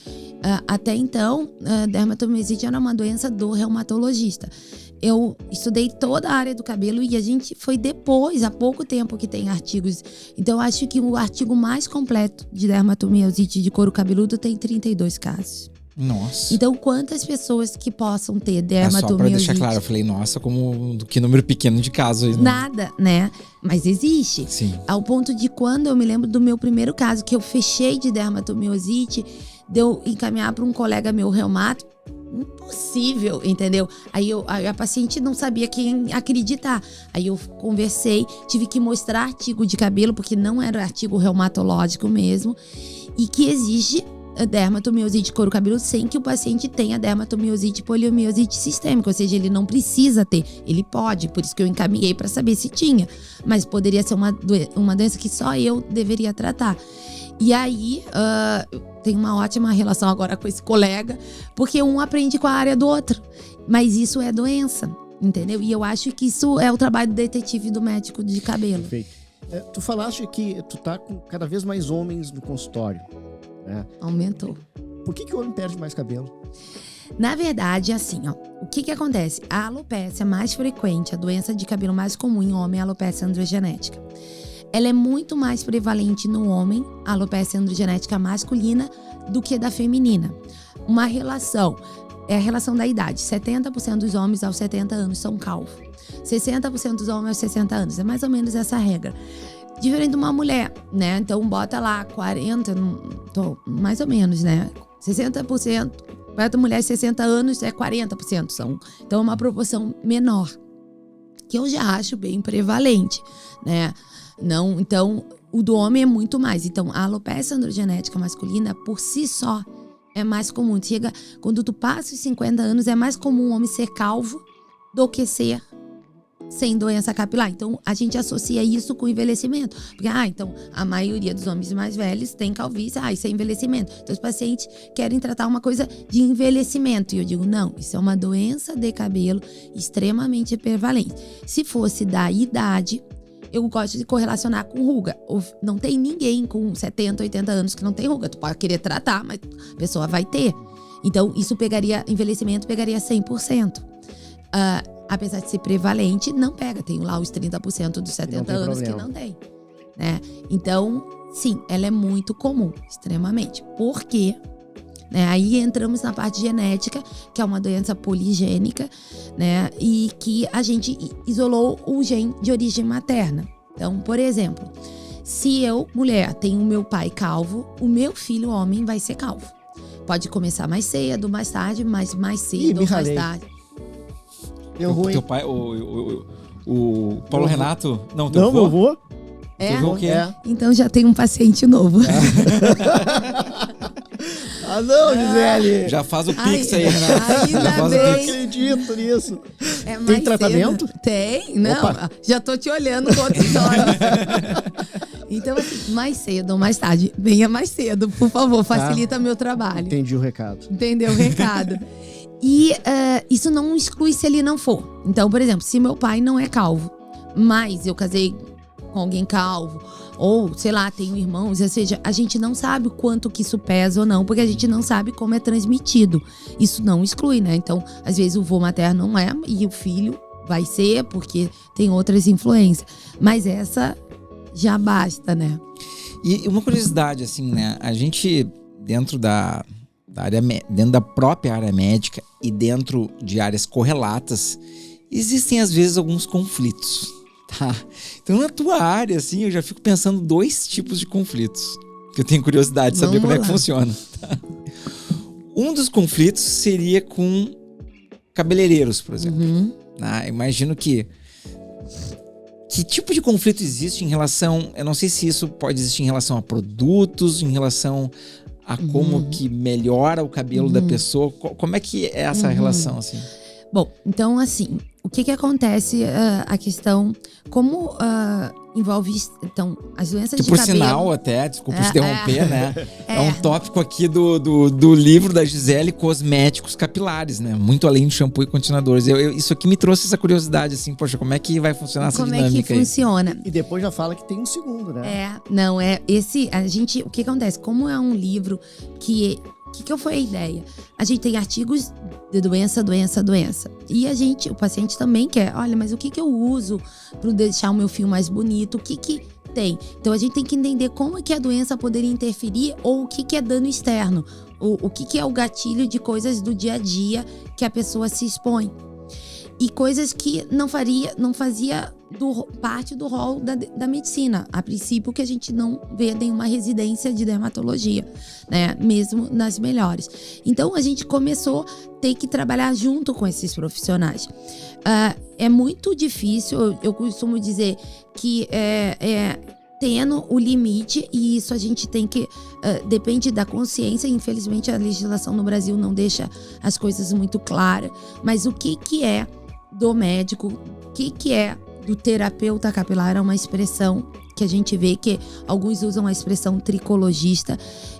B: Até então, dermatomiosite era uma doença do reumatologista. Eu estudei toda a área do cabelo e a gente foi depois, há pouco tempo, que tem artigos. Então, eu acho que o artigo mais completo de dermatomiosite de couro cabeludo tem 32 casos.
C: Nossa.
B: Então, quantas pessoas que possam ter dermatomiosite?
C: Só pra deixar claro, eu falei, nossa, que número pequeno de casos. Né?
B: Nada, né? Mas existe.
C: Sim.
B: Ao ponto de quando eu me lembro do meu primeiro caso, que eu fechei de dermatomiosite, de eu encaminhar para um colega meu reumato, impossível, entendeu? Aí a paciente não sabia quem acreditar. Aí eu conversei, tive que mostrar artigo de cabelo, porque não era artigo reumatológico mesmo, e que exige dermatomiosite couro cabeludo sem que o paciente tenha dermatomiosite poliomiosite sistêmica, ou seja, ele não precisa ter, ele pode, por isso que eu encaminhei para saber se tinha, mas poderia ser uma doença que só eu deveria tratar. E aí, tem uma ótima relação agora com esse colega, porque um aprende com a área do outro, mas isso é doença, entendeu? E eu acho que isso é o trabalho do detetive e do médico de cabelo.
A: Perfeito. Tu falaste que tu tá com cada vez mais homens no consultório, né?
B: Aumentou.
A: Por que o homem perde mais cabelo?
B: Na verdade, assim, ó, o que acontece? A alopécia mais frequente, a doença de cabelo mais comum em homem é a alopécia androgenética. Ela é muito mais prevalente no homem, a alopécia androgenética masculina, do que da feminina. Uma relação, é a relação da idade. 70% dos homens aos 70 anos são calvos. 60% dos homens aos 60 anos. É mais ou menos essa regra. Diferente de uma mulher, né? Então, bota lá 40, mais ou menos, né? 60%, para mulher 60 anos é 40% são. Então, é uma proporção menor, que eu já acho bem prevalente, né? Não, então, o do homem é muito mais. Então, a alopecia androgenética masculina, por si só, é mais comum. Chega, quando tu passa os 50 anos, é mais comum um homem ser calvo do que ser sem doença capilar. Então, a gente associa isso com envelhecimento. Porque, então, a maioria dos homens mais velhos tem calvície, isso é envelhecimento. Então, os pacientes querem tratar uma coisa de envelhecimento. E eu digo, não, isso é uma doença de cabelo extremamente prevalente. Se fosse da idade, eu gosto de correlacionar com ruga. Não tem ninguém com 70, 80 anos que não tem ruga. Tu pode querer tratar, mas a pessoa vai ter. Então, isso envelhecimento pegaria 100%. Apesar de ser prevalente, não pega. Tem lá os 30% dos 70 anos problema. Que não tem. Né? Então, sim, ela é muito comum, extremamente. Por quê? Né? Aí entramos na parte genética, que é uma doença poligênica, né? E que a gente isolou o gene de origem materna. Então, por exemplo, se eu, mulher, tenho o meu pai calvo, o meu filho, homem, vai ser calvo. Pode começar mais cedo, mais tarde, mas mais cedo ou mais tarde.
C: Teu pai, o Paulo Renato... Não,
A: teu avô?
B: É?
C: O quê?
B: Então já tem um paciente novo.
A: Não, Gisele!
C: Já faz o pix aí, Renato.
B: Ainda bem.
A: Eu acredito nisso. Tem tratamento?
B: Cedo. Tem, não. Opa. Já tô te olhando com outros olhos. Então, assim, mais cedo ou mais tarde, venha mais cedo, por favor, facilita meu trabalho.
A: Entendi o recado.
B: Entendeu o recado. E isso não exclui se ele não for. Então, por exemplo, se meu pai não é calvo, mas eu casei com alguém calvo, ou, sei lá, tenho irmãos, ou seja, a gente não sabe o quanto que isso pesa ou não, porque a gente não sabe como é transmitido. Isso não exclui, né? Então, às vezes o vô materno não é, e o filho vai ser, porque tem outras influências. Mas essa já basta, né?
C: E uma curiosidade, assim, né? A gente, dentro da dentro da própria área médica e dentro de áreas correlatas, existem às vezes alguns conflitos, tá? Então na tua área, assim, eu já fico pensando 2 tipos de conflitos, que eu tenho curiosidade de saber como é que funciona, tá? Um dos conflitos seria com cabeleireiros, por exemplo. Imagino que tipo de conflito existe em relação, eu não sei se isso pode existir em relação a produtos, em relação a como que melhora o cabelo da pessoa. Como é que é essa relação, assim?
B: Bom, então, assim, o que acontece, a questão, como envolve, então, as doenças de cabelo...
C: Por sinal, até, desculpa te interromper, né? É um tópico aqui do livro da Gisele, Cosméticos Capilares, né? Muito além de shampoo e condicionadores. Isso aqui me trouxe essa curiosidade, assim, poxa, como é que vai funcionar essa dinâmica aí?
B: Como é que funciona?
A: E depois já fala que tem um segundo, né?
B: O que acontece? Como é um livro que... O que foi a ideia? A gente tem artigos de doença. E o paciente também quer, olha, mas o que eu uso para deixar o meu fio mais bonito? O que tem? Então a gente tem que entender como é que a doença poderia interferir ou o que é dano externo. O que é o gatilho de coisas do dia a dia que a pessoa se expõe. E coisas que não fazia parte do rol da medicina. A princípio, que a gente não vê nenhuma residência de dermatologia, né? Mesmo nas melhores. Então, a gente começou a ter que trabalhar junto com esses profissionais. É muito difícil, eu costumo dizer que tendo o limite, e isso a gente tem que... depende da consciência. Infelizmente, a legislação no Brasil não deixa as coisas muito claras. Mas o que é do médico, o que é do terapeuta capilar, é uma expressão que a gente vê que alguns usam a expressão tricologista.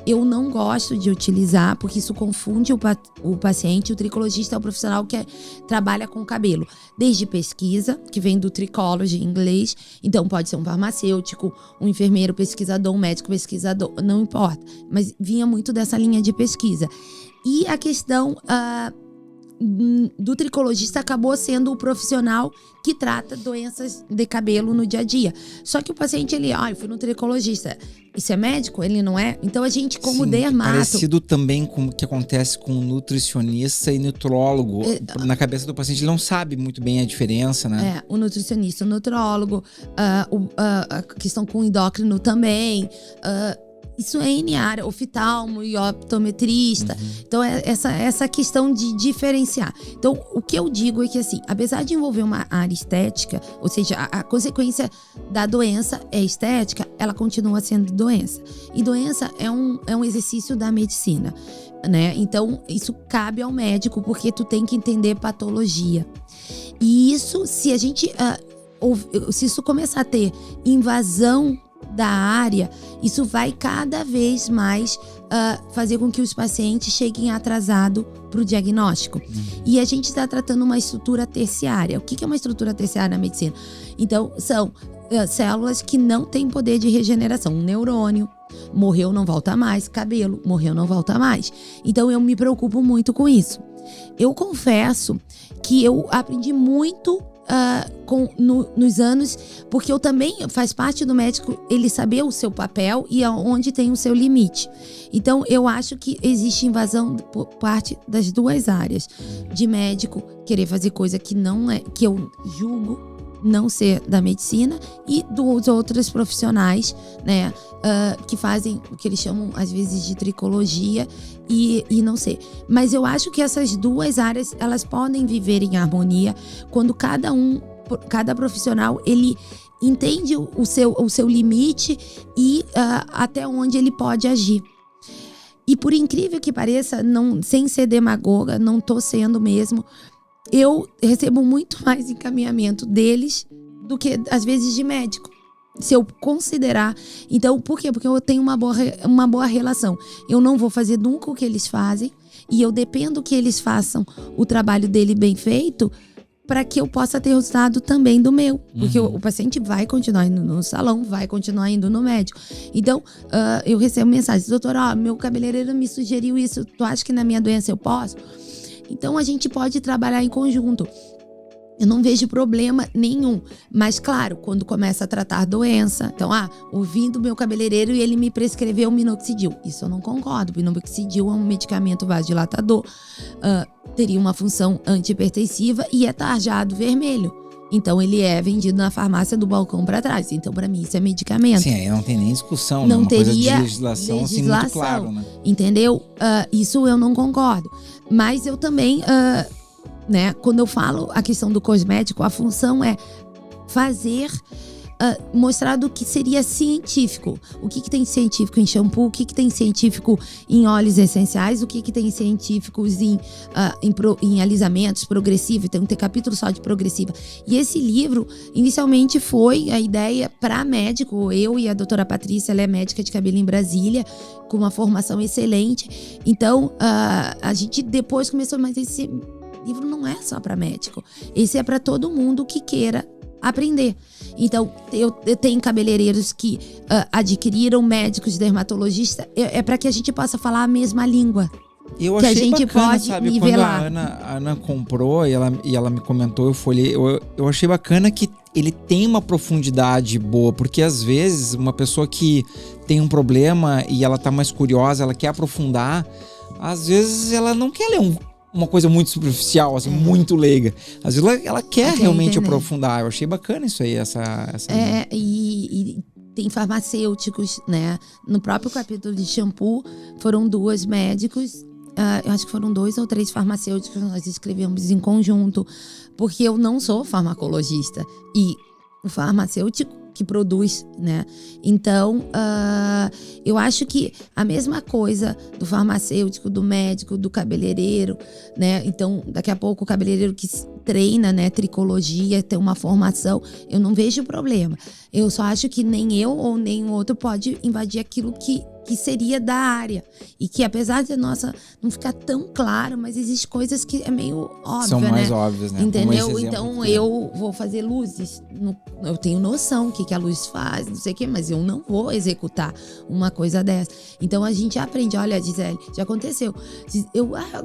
B: Eu não gosto de utilizar, porque isso confunde o paciente. O tricologista é o profissional que trabalha com cabelo, desde pesquisa, que vem do trichology em inglês. Então pode ser um farmacêutico, um enfermeiro pesquisador, um médico pesquisador, não importa. Mas vinha muito dessa linha de pesquisa. E a questão do tricologista acabou sendo o profissional que trata doenças de cabelo no dia a dia. Só que o paciente, eu fui no tricologista. Isso é médico? Ele não é? Então a gente, como dermato...
C: Parecido também com o que acontece com o nutricionista e nutrólogo. Na cabeça do paciente, ele não sabe muito bem a diferença, né?
B: O nutricionista, o nutrólogo, a questão com o endócrino também... Isso é N área, oftalmo e optometrista. Então, essa questão de diferenciar. Então, o que eu digo é que, assim, apesar de envolver uma área estética, ou seja, a consequência da doença é estética, ela continua sendo doença. E doença é um exercício da medicina, né? Então, isso cabe ao médico, porque tu tem que entender patologia. E isso, se a gente... se isso começar a ter invasão da área, isso vai cada vez mais fazer com que os pacientes cheguem atrasados para o diagnóstico. E a gente está tratando uma estrutura terciária. O que é uma estrutura terciária na medicina? Então, são células que não têm poder de regeneração. Um neurônio morreu, não volta mais. Cabelo morreu, não volta mais. Então, eu me preocupo muito com isso. Eu confesso que eu aprendi muito nos anos, porque eu também faz parte do médico ele saber o seu papel e onde tem o seu limite. Então eu acho que existe invasão por parte das duas áreas, de médico querer fazer coisa que não é, que eu julgo não ser da medicina, e dos outros profissionais, né, que fazem o que eles chamam às vezes de tricologia e não sei. Mas eu acho que essas duas áreas, elas podem viver em harmonia quando cada profissional ele entende o seu limite e até onde ele pode agir. E por incrível que pareça, sem ser demagoga, não tô sendo mesmo, eu recebo muito mais encaminhamento deles do que, às vezes, de médico. Se eu considerar... Então, por quê? Porque eu tenho uma boa relação. Eu não vou fazer nunca o que eles fazem e eu dependo que eles façam o trabalho dele bem feito para que eu possa ter resultado também do meu. Porque o paciente vai continuar indo no salão, vai continuar indo no médico. Então, eu recebo mensagens. Doutor, meu cabeleireiro me sugeriu isso. Tu acha que na minha doença eu posso? Então, a gente pode trabalhar em conjunto. Eu não vejo problema nenhum. Mas, claro, quando começa a tratar doença... Então, ouvindo o meu cabeleireiro e ele me prescreveu minoxidil. Isso eu não concordo. O minoxidil é um medicamento vasodilatador. Teria uma função antihipertensiva e é tarjado vermelho. Então, ele é vendido na farmácia do balcão para trás. Então, para mim, isso é medicamento.
C: Sim, aí não tem nem discussão.
B: Não
C: né? Uma
B: teria
C: coisa de legislação assim, muito claro, né?
B: Entendeu? Isso eu não concordo. Mas eu também, né, quando eu falo a questão do cosmético, a função é fazer, mostrar do que seria científico. O que tem científico em shampoo, o que tem científico em óleos essenciais, o que tem científicos em alisamentos progressivos. Tem que ter capítulo só de progressiva. E esse livro, inicialmente, foi a ideia para médico. Eu e a doutora Patrícia, ela é médica de cabelo em Brasília, com uma formação excelente. Então, a gente depois começou, mas esse livro não é só para médico. Esse é para todo mundo que queira aprender. Então, eu tenho cabeleireiros que adquiriram, médicos, dermatologistas. É para que a gente possa falar a mesma língua.
C: Eu
B: que
C: achei
B: a gente
C: bacana,
B: pode
C: sabe,
B: nivelar.
C: quando a Ana comprou e ela me comentou, eu folhei, eu achei bacana que ele tem uma profundidade boa, porque às vezes uma pessoa que tem um problema e ela tá mais curiosa, ela quer aprofundar, às vezes ela não quer ler uma coisa muito superficial, assim, muito leiga. Às vezes ela quer realmente aprofundar. Eu achei bacana isso aí, essa
B: e tem farmacêuticos, né? No próprio capítulo de shampoo, foram 2 médicos, eu acho que foram 2 ou 3 farmacêuticos, nós escrevemos em conjunto, porque eu não sou farmacologista. E o farmacêutico, que produz, né? Então, eu acho que a mesma coisa do farmacêutico, do médico, do cabeleireiro, né? Então, daqui a pouco o cabeleireiro que treina, né, tricologia, tem uma formação, eu não vejo problema. Eu só acho que nem eu ou nem o outro pode invadir aquilo que seria da área. E que apesar de não ficar tão claro, mas existem coisas que é meio óbvio,
C: São mais
B: né?
C: óbvias, né?
B: Entendeu? Então eu vou fazer luzes. Eu tenho noção o que a luz faz, não sei o que, mas eu não vou executar uma coisa dessa. Então a gente aprende, olha, Gisele, já aconteceu.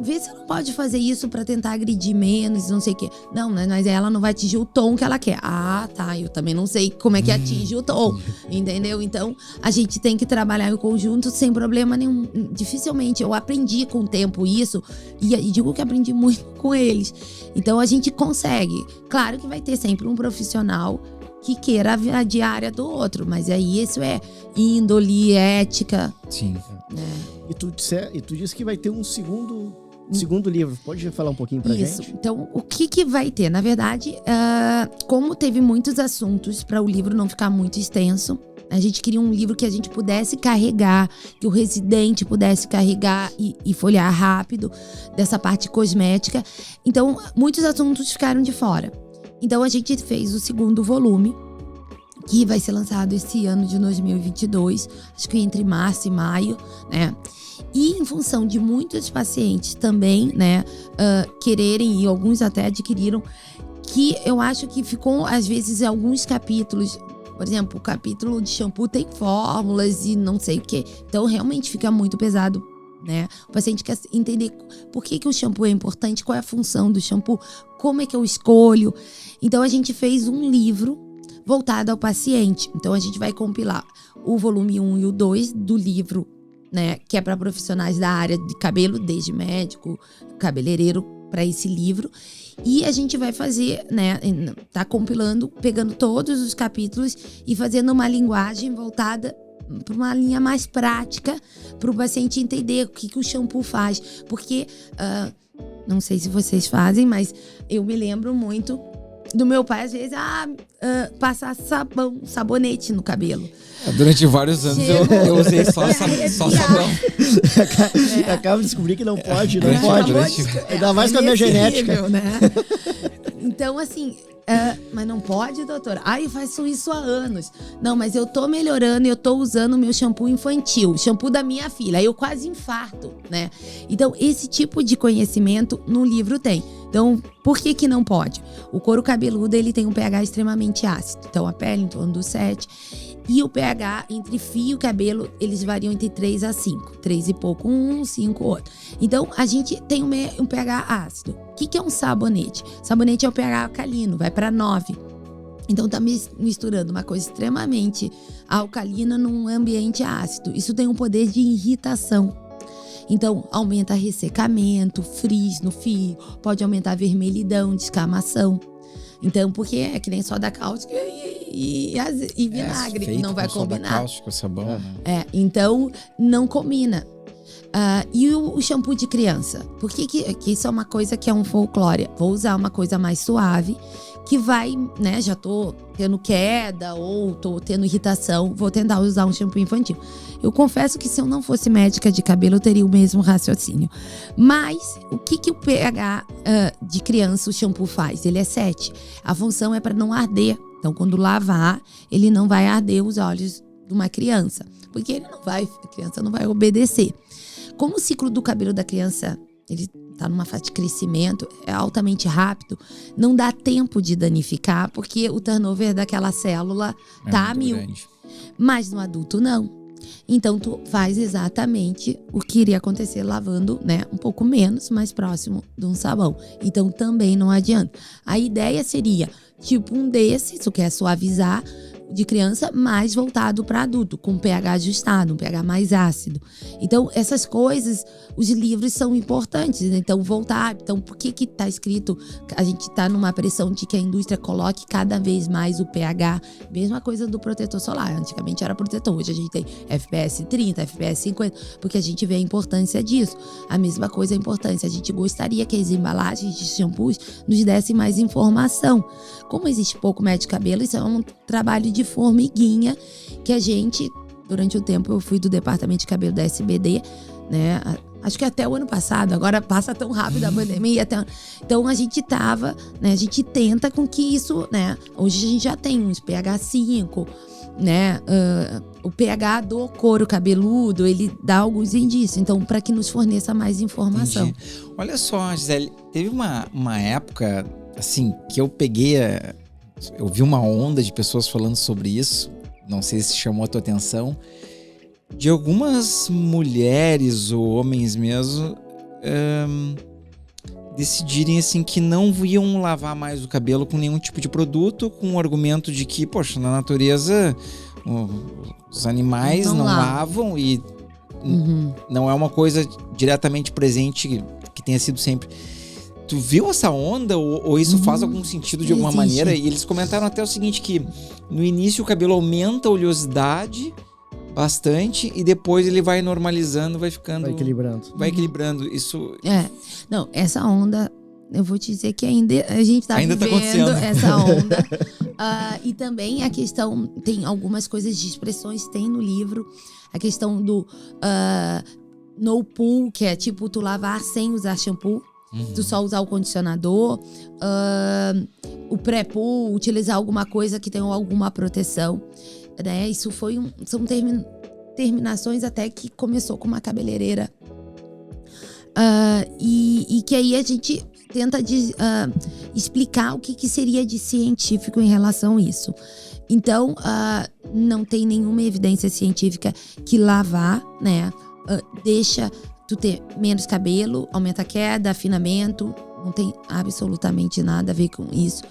B: Vê se ela pode fazer isso pra tentar agredir menos, não sei o que. Não, mas ela não vai atingir o tom que ela quer. Ah, tá, eu também não sei como é que atinge o tom, entendeu? Então a gente tem que trabalhar em conjunto sem problema nenhum. Dificilmente, eu aprendi com o tempo isso, e digo que aprendi muito com eles. Então a gente consegue. Claro que vai ter sempre um profissional que queira a diária do outro, mas aí isso é índole, ética.
C: Sim.
A: E tu disse que vai ter um segundo livro. Pode falar um pouquinho pra
B: Isso.
A: gente?
B: Então, o que vai ter? Na verdade, como teve muitos assuntos para o livro não ficar muito extenso, a gente queria um livro que a gente pudesse carregar, que o residente pudesse carregar e folhear rápido dessa parte cosmética. Então, muitos assuntos ficaram de fora. Então, a gente fez o segundo volume, que vai ser lançado esse ano de 2022, acho que entre março e maio, né? E em função de muitos pacientes também, né, quererem, e alguns até adquiriram, que eu acho que ficou, às vezes, alguns capítulos. Por exemplo, o capítulo de shampoo tem fórmulas e não sei o quê. Então, realmente fica muito pesado, né? O paciente quer entender por que o shampoo é importante, qual é a função do shampoo, como é que eu escolho. Então, a gente fez um livro voltado ao paciente. Então, a gente vai compilar o volume 1 e o 2 do livro, né? Que é para profissionais da área de cabelo, desde médico, cabeleireiro, para esse livro. E a gente vai fazer, né, tá compilando, pegando todos os capítulos e fazendo uma linguagem voltada para uma linha mais prática, para o paciente entender o que o shampoo faz. Porque, não sei se vocês fazem, mas eu me lembro muito do meu pai, às vezes, passar sabonete no cabelo.
C: Durante vários anos eu usei só sabão.
A: Acabo de descobrir que não pode,
B: É,
A: ainda mais com a minha genética.
B: Né? Então, assim, mas não pode, doutora? Eu faço isso há anos. Não, mas eu tô melhorando e eu tô usando o meu shampoo infantil, o shampoo da minha filha. Aí eu quase infarto, né? Então, esse tipo de conhecimento no livro tem. Então, por que não pode? O couro cabeludo, ele tem um pH extremamente ácido. Então, a pele em torno do 7. E o pH entre fio e cabelo, eles variam entre 3 a 5. 3 e pouco um, 5 outro. Então, a gente tem um pH ácido. O que é um sabonete? Sabonete é o pH alcalino, vai para 9. Então, tá misturando uma coisa extremamente alcalina num ambiente ácido. Isso tem um poder de irritação. Então, aumenta ressecamento, frizz no fio, pode aumentar vermelhidão, descamação. Então, porque é que nem soda cáustica e vinagre, não vai combinar.
C: Soda cáustica, sabão, né?
B: Então não combina. E o shampoo de criança? Por que isso é uma coisa que é um folclore? Vou usar uma coisa mais suave, que vai, né, já tô tendo queda ou tô tendo irritação, vou tentar usar um shampoo infantil. Eu confesso que se eu não fosse médica de cabelo, eu teria o mesmo raciocínio. Mas, o que o pH de criança, o shampoo faz? Ele é 7. A função é para não arder. Então, quando lavar, ele não vai arder os olhos de uma criança. Porque a criança não vai obedecer. Como o ciclo do cabelo da criança, ele tá numa fase de crescimento, é altamente rápido, não dá tempo de danificar, porque o turnover daquela célula tá a 1000. Grande. Mas no adulto, não. Então, tu faz exatamente o que iria acontecer lavando, né, um pouco menos, mais próximo de um sabão. Então, também não adianta. A ideia seria, tipo um desses, tu quer suavizar, de criança, mais voltado para adulto, com pH ajustado, um pH mais ácido. Então, essas coisas, os livros são importantes. Então, voltar. Então, por que está escrito? A gente está numa pressão de que a indústria coloque cada vez mais o pH. Mesma coisa do protetor solar. Antigamente era protetor, hoje a gente tem FPS 30, FPS 50, porque a gente vê a importância disso. A mesma coisa a importância. A gente gostaria que as embalagens de shampoos nos dessem mais informação. Como existe pouco médico de cabelo, isso é um trabalho de formiguinha que a gente, durante o tempo, eu fui do departamento de cabelo da SBD, né? Acho que até o ano passado, agora passa tão rápido a pandemia. Então a gente tava, né? A gente tenta com que isso, né? Hoje a gente já tem uns pH 5, né? O pH do couro cabeludo, ele dá alguns indícios. Então, para que nos forneça mais informação.
C: Entendi. Olha só, Gisele, teve uma época, assim, que eu vi uma onda de pessoas falando sobre isso. Não sei se chamou a tua atenção. De algumas mulheres ou homens mesmo decidirem assim que não iam lavar mais o cabelo com nenhum tipo de produto, com o argumento de que, poxa, na natureza os animais não lavam e não é uma coisa diretamente presente que tenha sido sempre. Tu viu essa onda ou isso faz algum sentido de alguma maneira? E eles comentaram até o seguinte, que no início o cabelo aumenta a oleosidade bastante e depois ele vai normalizando, vai ficando... Vai equilibrando. Isso...
B: Não, essa onda, eu vou te dizer que ainda a gente tá vivendo essa onda. E também a questão, tem algumas coisas de expressões, tem no livro, a questão do no poo, que é tipo tu lavar sem usar shampoo. Tu só usar o condicionador, o pré-poo, utilizar alguma coisa que tenha alguma proteção, né? Isso são terminações até que começou com uma cabeleireira. E que aí a gente tenta explicar o que seria de científico em relação a isso. Então, não tem nenhuma evidência científica que lavar, né, deixa tu ter menos cabelo, aumenta a queda, afinamento, não tem absolutamente nada a ver com isso.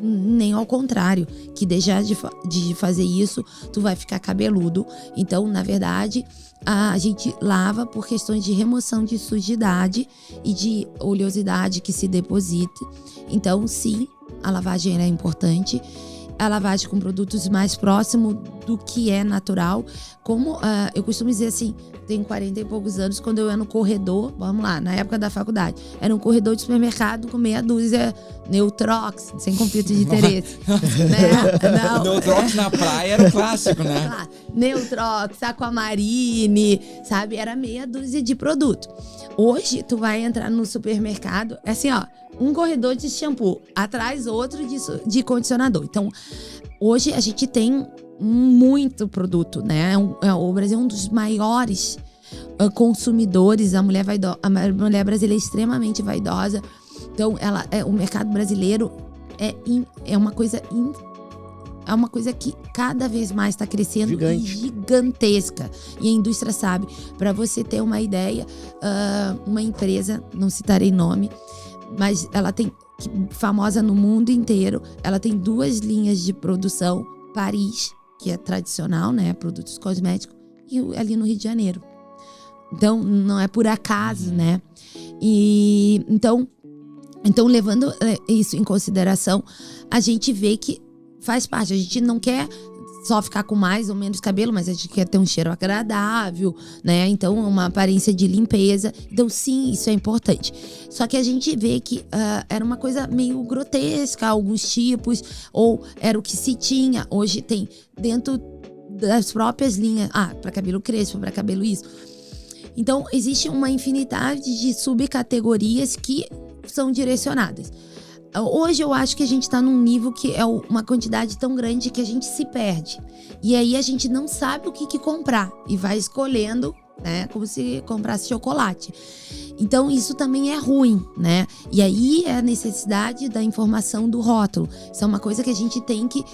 B: Nem ao contrário, que deixar de fazer isso, tu vai ficar cabeludo. Então, na verdade, a gente lava por questões de remoção de sujidade e de oleosidade que se deposite. Então, sim, a lavagem é importante. A lavagem com produtos mais próximos do que é natural. Como eu costumo dizer assim, tenho 40 e poucos anos, quando eu ia no corredor, vamos lá, na época da faculdade, era um corredor de supermercado com meia dúzia Neutrox, sem conflito de interesse. Né? Não,
C: Neutrox na praia era o clássico, né?
B: Claro, Neutrox, Aquamarine, sabe? Era meia dúzia de produto. Hoje, tu vai entrar no supermercado, é assim, ó, um corredor de shampoo, atrás outro de condicionador. Então, hoje a gente tem muito produto, né? O Brasil é um dos maiores consumidores. A mulher brasileira é extremamente vaidosa. Então, o mercado brasileiro é uma coisa que cada vez mais está crescendo e gigantesca. E a indústria sabe. Para você ter uma ideia, uma empresa, não citarei nome, mas ela tem, famosa no mundo inteiro, ela tem 2 linhas de produção, Paris, que é tradicional, né, produtos cosméticos, e ali no Rio de Janeiro. Então, não é por acaso, né? E então levando isso em consideração, a gente vê que faz parte. A gente não quer só ficar com mais ou menos cabelo, mas a gente quer ter um cheiro agradável, né? Então, uma aparência de limpeza. Então, sim, isso é importante. Só que a gente vê que era uma coisa meio grotesca, alguns tipos, ou era o que se tinha. Hoje tem dentro das próprias linhas, para cabelo crespo, para cabelo isso. Então, existe uma infinidade de subcategorias que são direcionadas. Hoje eu acho que a gente está num nível que é uma quantidade tão grande que a gente se perde. E aí a gente não sabe o que comprar e vai escolhendo, né, como se comprasse chocolate. Então isso também é ruim, né? E aí é a necessidade da informação do rótulo. Isso é uma coisa que a gente tem que,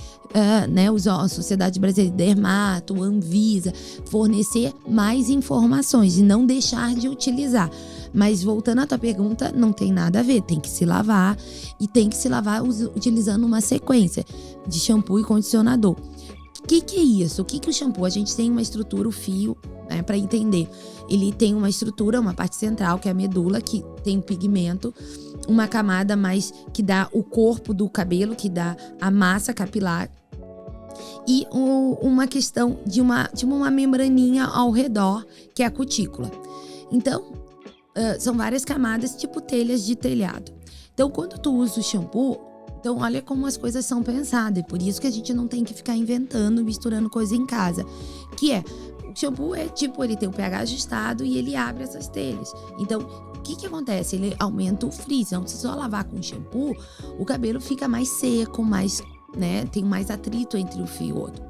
B: né, a Sociedade Brasileira de Dermato, Anvisa, fornecer mais informações e não deixar de utilizar. Mas voltando à tua pergunta, não tem nada a ver. Tem que se lavar e tem que se lavar utilizando uma sequência de shampoo e condicionador. O que é isso? O que o shampoo? A gente tem uma estrutura, o fio, né, para entender. Ele tem uma estrutura, uma parte central, que é a medula, que tem o pigmento, uma camada mais que dá o corpo do cabelo, que dá a massa capilar, e uma questão de uma membraninha ao redor, que é a cutícula. Então, são várias camadas, tipo telhas de telhado. Então, quando tu usa o shampoo, Então, olha como as coisas são pensadas. E por isso que a gente não tem que ficar inventando, misturando coisa em casa. Que é, o shampoo é tipo, ele tem o pH ajustado e ele abre essas telhas. Então, o que acontece? Ele aumenta o frizz. Então, se só lavar com shampoo, o cabelo fica mais seco, mais, né, tem mais atrito entre um fio e outro.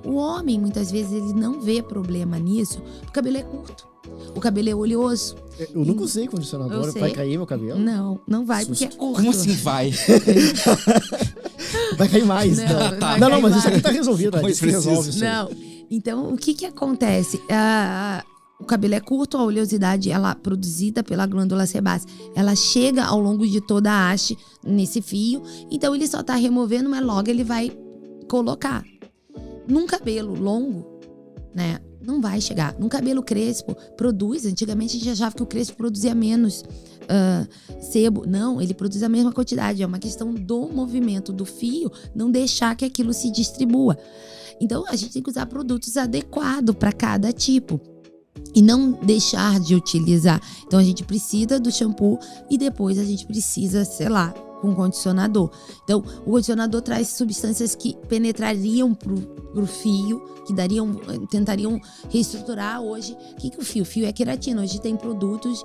B: O homem, muitas vezes, ele não vê problema nisso, porque o cabelo é curto. O cabelo é oleoso.
A: Eu nunca usei condicionador, vai cair meu cabelo?
B: Não vai, porque é curto.
C: Como assim vai?
A: Vai cair mais. Não, mas isso aqui tá resolvido. A gente resolve isso.
B: Não. Então, o que acontece? O cabelo é curto, a oleosidade, ela produzida pela glândula sebácea, ela chega ao longo de toda a haste nesse fio. Então, ele só tá removendo, mas logo ele vai colocar. Num cabelo longo, né? Não vai chegar. Num cabelo crespo, produz. Antigamente a gente achava que o crespo produzia menos sebo. Não, ele produz a mesma quantidade. É uma questão do movimento do fio, não deixar que aquilo se distribua. Então, a gente tem que usar produtos adequados para cada tipo. E não deixar de utilizar. Então, a gente precisa do shampoo e depois a gente precisa, sei lá, com condicionador. Então, o condicionador traz substâncias que penetrariam pro fio, que tentariam reestruturar hoje. O que o fio? O fio é queratina. Hoje tem produtos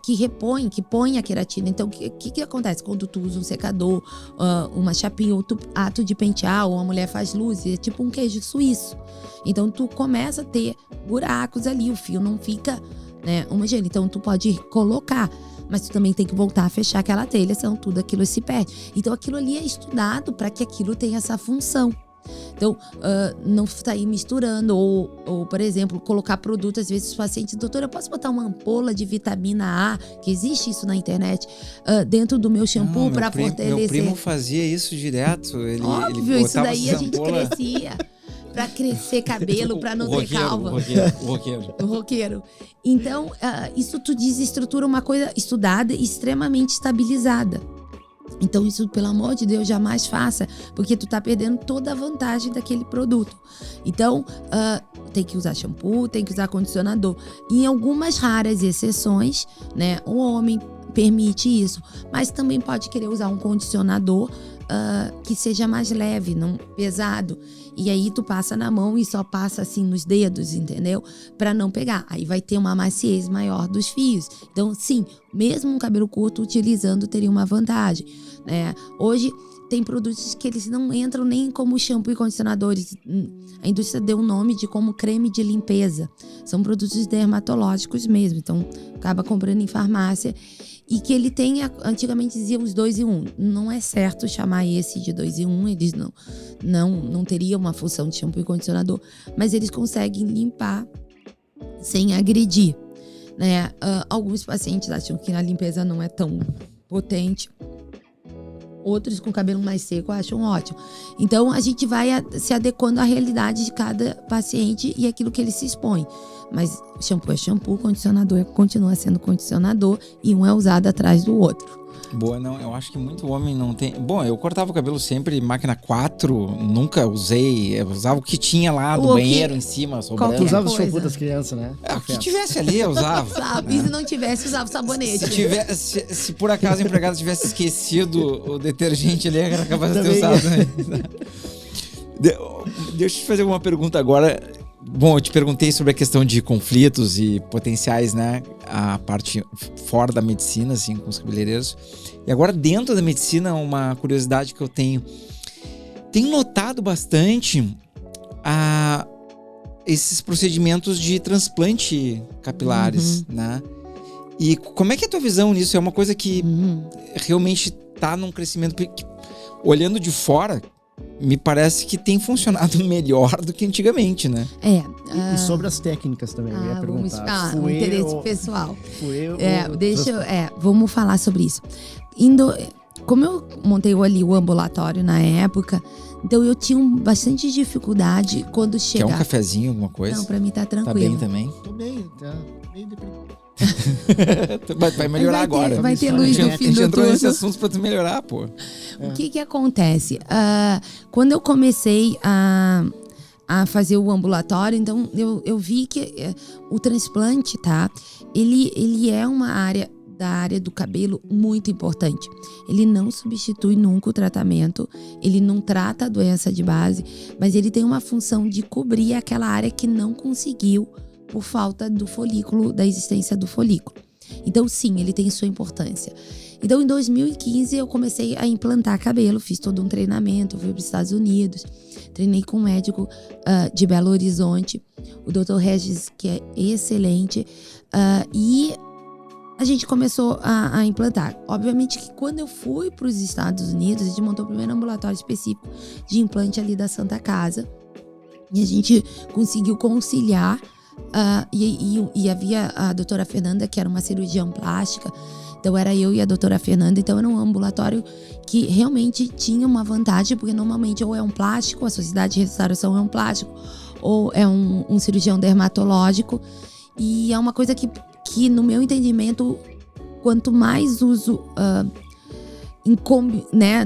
B: que põem a queratina. Então, o que acontece? Quando tu usa um secador, uma chapinha, ou ato de pentear, ou uma mulher faz luz, é tipo um queijo suíço. Então, tu começa a ter buracos ali, o fio não fica, né, homogêneo. Então, tu pode colocar, mas tu também tem que voltar a fechar aquela telha, senão tudo aquilo se perde. Então, aquilo ali é estudado para que aquilo tenha essa função. Então, não sair misturando ou, por exemplo, colocar produto. Às vezes os pacientes, doutora, eu posso botar uma ampola de vitamina A, que existe isso na internet, dentro do meu shampoo para fortalecer?
C: Meu primo fazia isso direto.
B: Óbvio,
C: ele
B: isso daí a gente crescia. Pra crescer cabelo, pra não ter calva. O roqueiro. Então, isso tu desestrutura uma coisa estudada e extremamente estabilizada. Então, isso, pelo amor de Deus, jamais faça, porque tu tá perdendo toda a vantagem daquele produto. Então, tem que usar shampoo, tem que usar condicionador. Em algumas raras exceções, né, o homem permite isso, mas também pode querer usar um condicionador que seja mais leve, não pesado. E aí tu passa na mão e só passa assim nos dedos, entendeu? Pra não pegar. Aí vai ter uma maciez maior dos fios. Então, sim, mesmo um cabelo curto utilizando teria uma vantagem, né? Hoje tem produtos que eles não entram nem como shampoo e condicionadores. A indústria deu um nome de como creme de limpeza. São produtos dermatológicos mesmo. Então, acaba comprando em farmácia. E que ele tem, antigamente dizia os 2 em 1. Não é certo chamar esse de 2 em 1. Eles não teriam uma função de shampoo e condicionador. Mas eles conseguem limpar sem agredir, né? Alguns pacientes acham que a limpeza não é tão potente. Outros com cabelo mais seco acham ótimo. Então, a gente vai se adequando à realidade de cada paciente e aquilo que ele se expõe. Mas shampoo é shampoo, condicionador continua sendo condicionador e um é usado atrás do outro.
C: Boa, não, eu acho que muito homem não tem... Bom, eu cortava o cabelo sempre máquina 4, nunca usei, eu usava o que tinha lá do banheiro em cima, sobrando.
A: Tu usava o shampoo das crianças, né?
C: O que tivesse ali, eu usava.
B: E se não tivesse, usava o sabonete.
C: Se por acaso o empregado tivesse esquecido o detergente ali, era capaz de ter usado. Né? Deixa eu te fazer uma pergunta agora. Bom, eu te perguntei sobre a questão de conflitos e potenciais, né? A parte fora da medicina, assim, com os cabeleireiros. E agora, dentro da medicina, uma curiosidade que eu tenho. Tenho notado bastante esses procedimentos de transplante capilares, né? E como é que é a tua visão nisso? É uma coisa que realmente tá num crescimento... Olhando de fora... Me parece que tem funcionado melhor do que antigamente, né?
A: E sobre as técnicas também, eu ia perguntar.
B: Um interesse pessoal.
A: Deixa
B: vamos falar sobre isso. Como eu montei ali o ambulatório na época, então eu tinha bastante dificuldade quando chegava.
C: Quer um cafezinho, alguma coisa?
B: Não, pra mim tá tranquilo.
C: Tá bem também?
A: Tô bem, tá meio deprimido.
C: Vai melhorar agora.
B: Vai ter luz no fim do túnel.
C: A gente entrou nesse assunto pra tu melhorar, pô.
B: O que acontece? Quando eu comecei a fazer o ambulatório, então eu vi que o transplante, tá? Ele é uma área da área do cabelo muito importante. Ele não substitui nunca o tratamento, ele não trata a doença de base, mas ele tem uma função de cobrir aquela área que não conseguiu por falta do folículo, da existência do folículo. Então, sim, ele tem sua importância. Então, em 2015, eu comecei a implantar cabelo, fiz todo um treinamento, fui para os Estados Unidos, treinei com um médico de Belo Horizonte, o Dr. Regis, que é excelente, e a gente começou a implantar. Obviamente que quando eu fui para os Estados Unidos, a gente montou o primeiro ambulatório específico de implante ali da Santa Casa, e a gente conseguiu conciliar, e havia a doutora Fernanda, que era uma cirurgiã plástica. Então era eu e a doutora Fernanda, então era um ambulatório que realmente tinha uma vantagem, porque normalmente ou é um plástico, a Sociedade de Restauração é um plástico, ou é um cirurgião dermatológico. E é uma coisa que no meu entendimento, quanto mais uso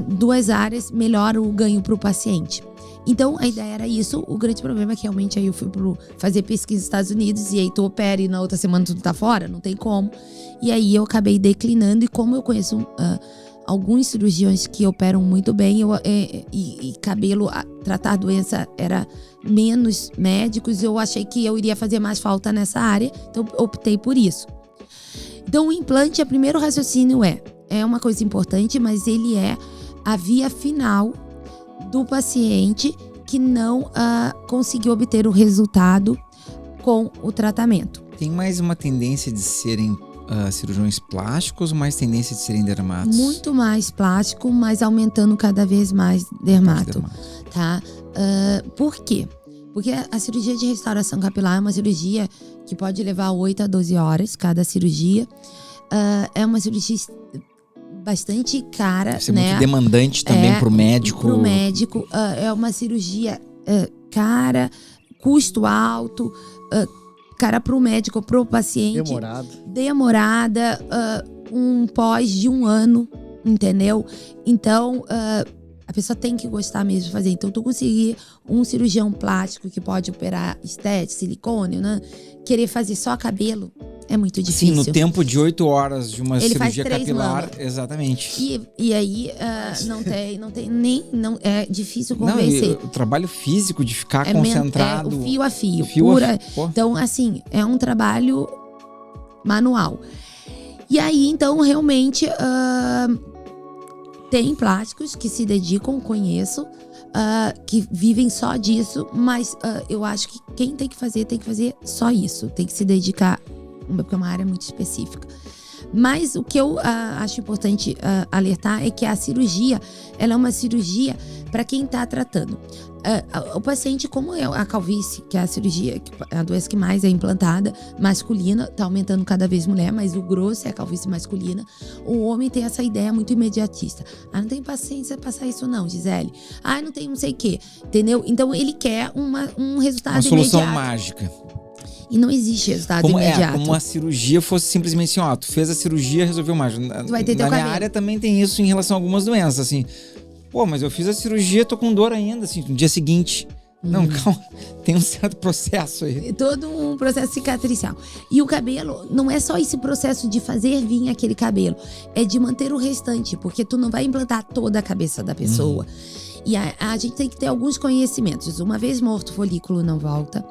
B: duas áreas, melhor o ganho para o paciente. Então, a ideia era isso. O grande problema é que realmente aí eu fui fazer pesquisa nos Estados Unidos e aí tu opera e na outra semana tu tá fora, não tem como. E aí eu acabei declinando, e como eu conheço alguns cirurgiões que operam muito bem, e cabelo, tratar a doença era menos médicos, eu achei que eu iria fazer mais falta nessa área, então optei por isso. Então o implante, o primeiro raciocínio é uma coisa importante, mas ele é a via final do paciente que não conseguiu obter o resultado com o tratamento.
C: Tem mais uma tendência de serem cirurgiões plásticos ou mais tendência de serem dermatos?
B: Muito mais plástico, mas aumentando cada vez mais dermato. Tá? Por quê? Porque a cirurgia de restauração capilar é uma cirurgia que pode levar 8 a 12 horas, cada cirurgia. É uma cirurgia bastante cara,
C: deve ser
B: né?
C: Muito demandante também pro médico.
B: Pro médico, é uma cirurgia cara, custo alto, cara pro médico, pro paciente. Demorada, um pós de 1 ano, entendeu? Então, a pessoa tem que gostar mesmo de fazer. Então, tu conseguir um cirurgião plástico que pode operar estética, silicone, né? Querer fazer só cabelo, é muito difícil.
C: Sim, no tempo de 8 horas de uma
B: Ele
C: cirurgia
B: faz 3
C: capilar,
B: mamas.
C: exatamente.
B: E aí, não é difícil convencer.
C: Não, o trabalho físico de ficar concentrado.
B: O fio a fio.
C: Pô.
B: Então, assim, é um trabalho manual. E aí, então, realmente, tem plásticos que se dedicam, conheço, que vivem só disso, mas eu acho que quem tem que fazer só isso. Tem que se dedicar, porque é uma área muito específica. Mas o que eu acho importante alertar é que a cirurgia, ela é uma cirurgia para quem está tratando. O paciente, como é a calvície, que é a cirurgia, a doença que mais é implantada, masculina, está aumentando cada vez mulher, mas o grosso é a calvície masculina. O homem tem essa ideia muito imediatista. Não tem paciência para passar isso não, Gisele. Não tem não sei o quê, entendeu? Então ele quer um resultado
C: uma solução
B: imediato.
C: mágica.
B: E não existe resultado imediato.
C: Como a cirurgia fosse simplesmente assim, tu fez a cirurgia, resolveu mais.
B: Tu vai ter teu
C: Na minha
B: cabelo.
C: área também tem isso em relação a algumas doenças, assim. Pô, mas eu fiz a cirurgia, tô com dor ainda, assim, no dia seguinte. Não, calma, tem um certo processo aí.
B: Todo um processo cicatricial. E o cabelo, não é só esse processo de fazer vir aquele cabelo, é de manter o restante, porque tu não vai implantar toda a cabeça da pessoa. E a gente tem que ter alguns conhecimentos. Uma vez morto, o folículo não volta.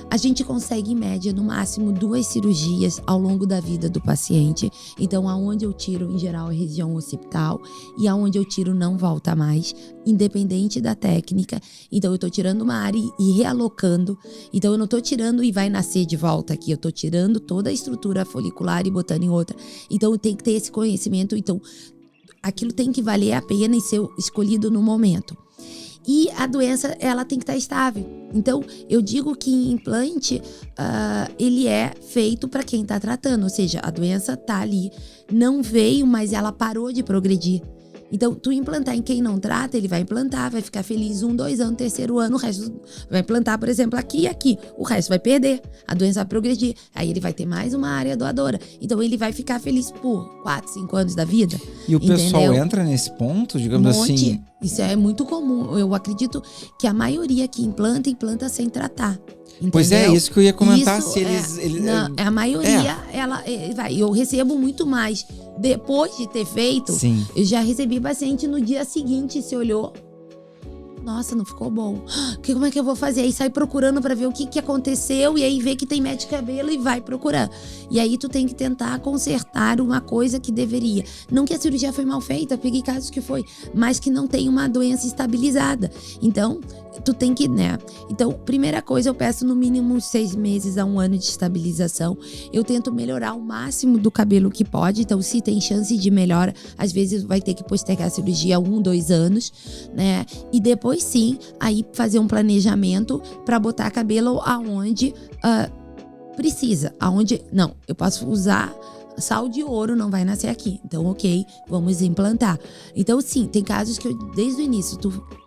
B: A gente consegue, em média, no máximo 2 cirurgias ao longo da vida do paciente. Então, aonde eu tiro, em geral, é região occipital. E aonde eu tiro, não volta mais, independente da técnica. Então, eu tô tirando uma área e realocando. Então, eu não tô tirando e vai nascer de volta aqui. Eu tô tirando toda a estrutura folicular e botando em outra. Então, eu tenho que ter esse conhecimento. Então, aquilo tem que valer a pena e ser escolhido no momento. E a doença, ela tem que estar estável. Então, eu digo que implante, ele é feito para quem está tratando. Ou seja, a doença está ali, não veio, mas ela parou de progredir. Então, tu implantar em quem não trata, ele vai implantar, vai ficar feliz 1, 2 anos, 3º ano, o resto vai implantar, por exemplo, aqui e aqui. O resto vai perder, a doença vai progredir. Aí ele vai ter mais uma área doadora. Então, ele vai ficar feliz por 4, 5 anos da vida.
C: E o pessoal entra nesse ponto, digamos assim?
B: Isso é muito comum. Eu acredito que a maioria que implanta sem tratar. Entendeu?
C: Pois é, isso que eu ia comentar.
B: Isso
C: Se eles,
B: a maioria, ela vai. Eu recebo muito mais. Depois de ter feito,
C: Sim.
B: eu já recebi paciente no dia seguinte, se olhou. Nossa, não ficou bom. Como é que eu vou fazer? Aí sai procurando pra ver o que aconteceu e aí vê que tem médico de cabelo e vai procurar. E aí tu tem que tentar consertar uma coisa que deveria. Não que a cirurgia foi mal feita, peguei casos que foi, mas que não tem uma doença estabilizada. Então, tu tem que, né? Então, primeira coisa, eu peço no mínimo 6 meses a 1 ano de estabilização. Eu tento melhorar o máximo do cabelo que pode. Então, se tem chance de melhora, às vezes vai ter que postergar a cirurgia 1, 2 anos, né? E depois sim, aí fazer um planejamento para botar cabelo aonde precisa. Aonde, não, eu posso usar sal de ouro, não vai nascer aqui. Então, ok, vamos implantar. Então, sim, tem casos que desde o início,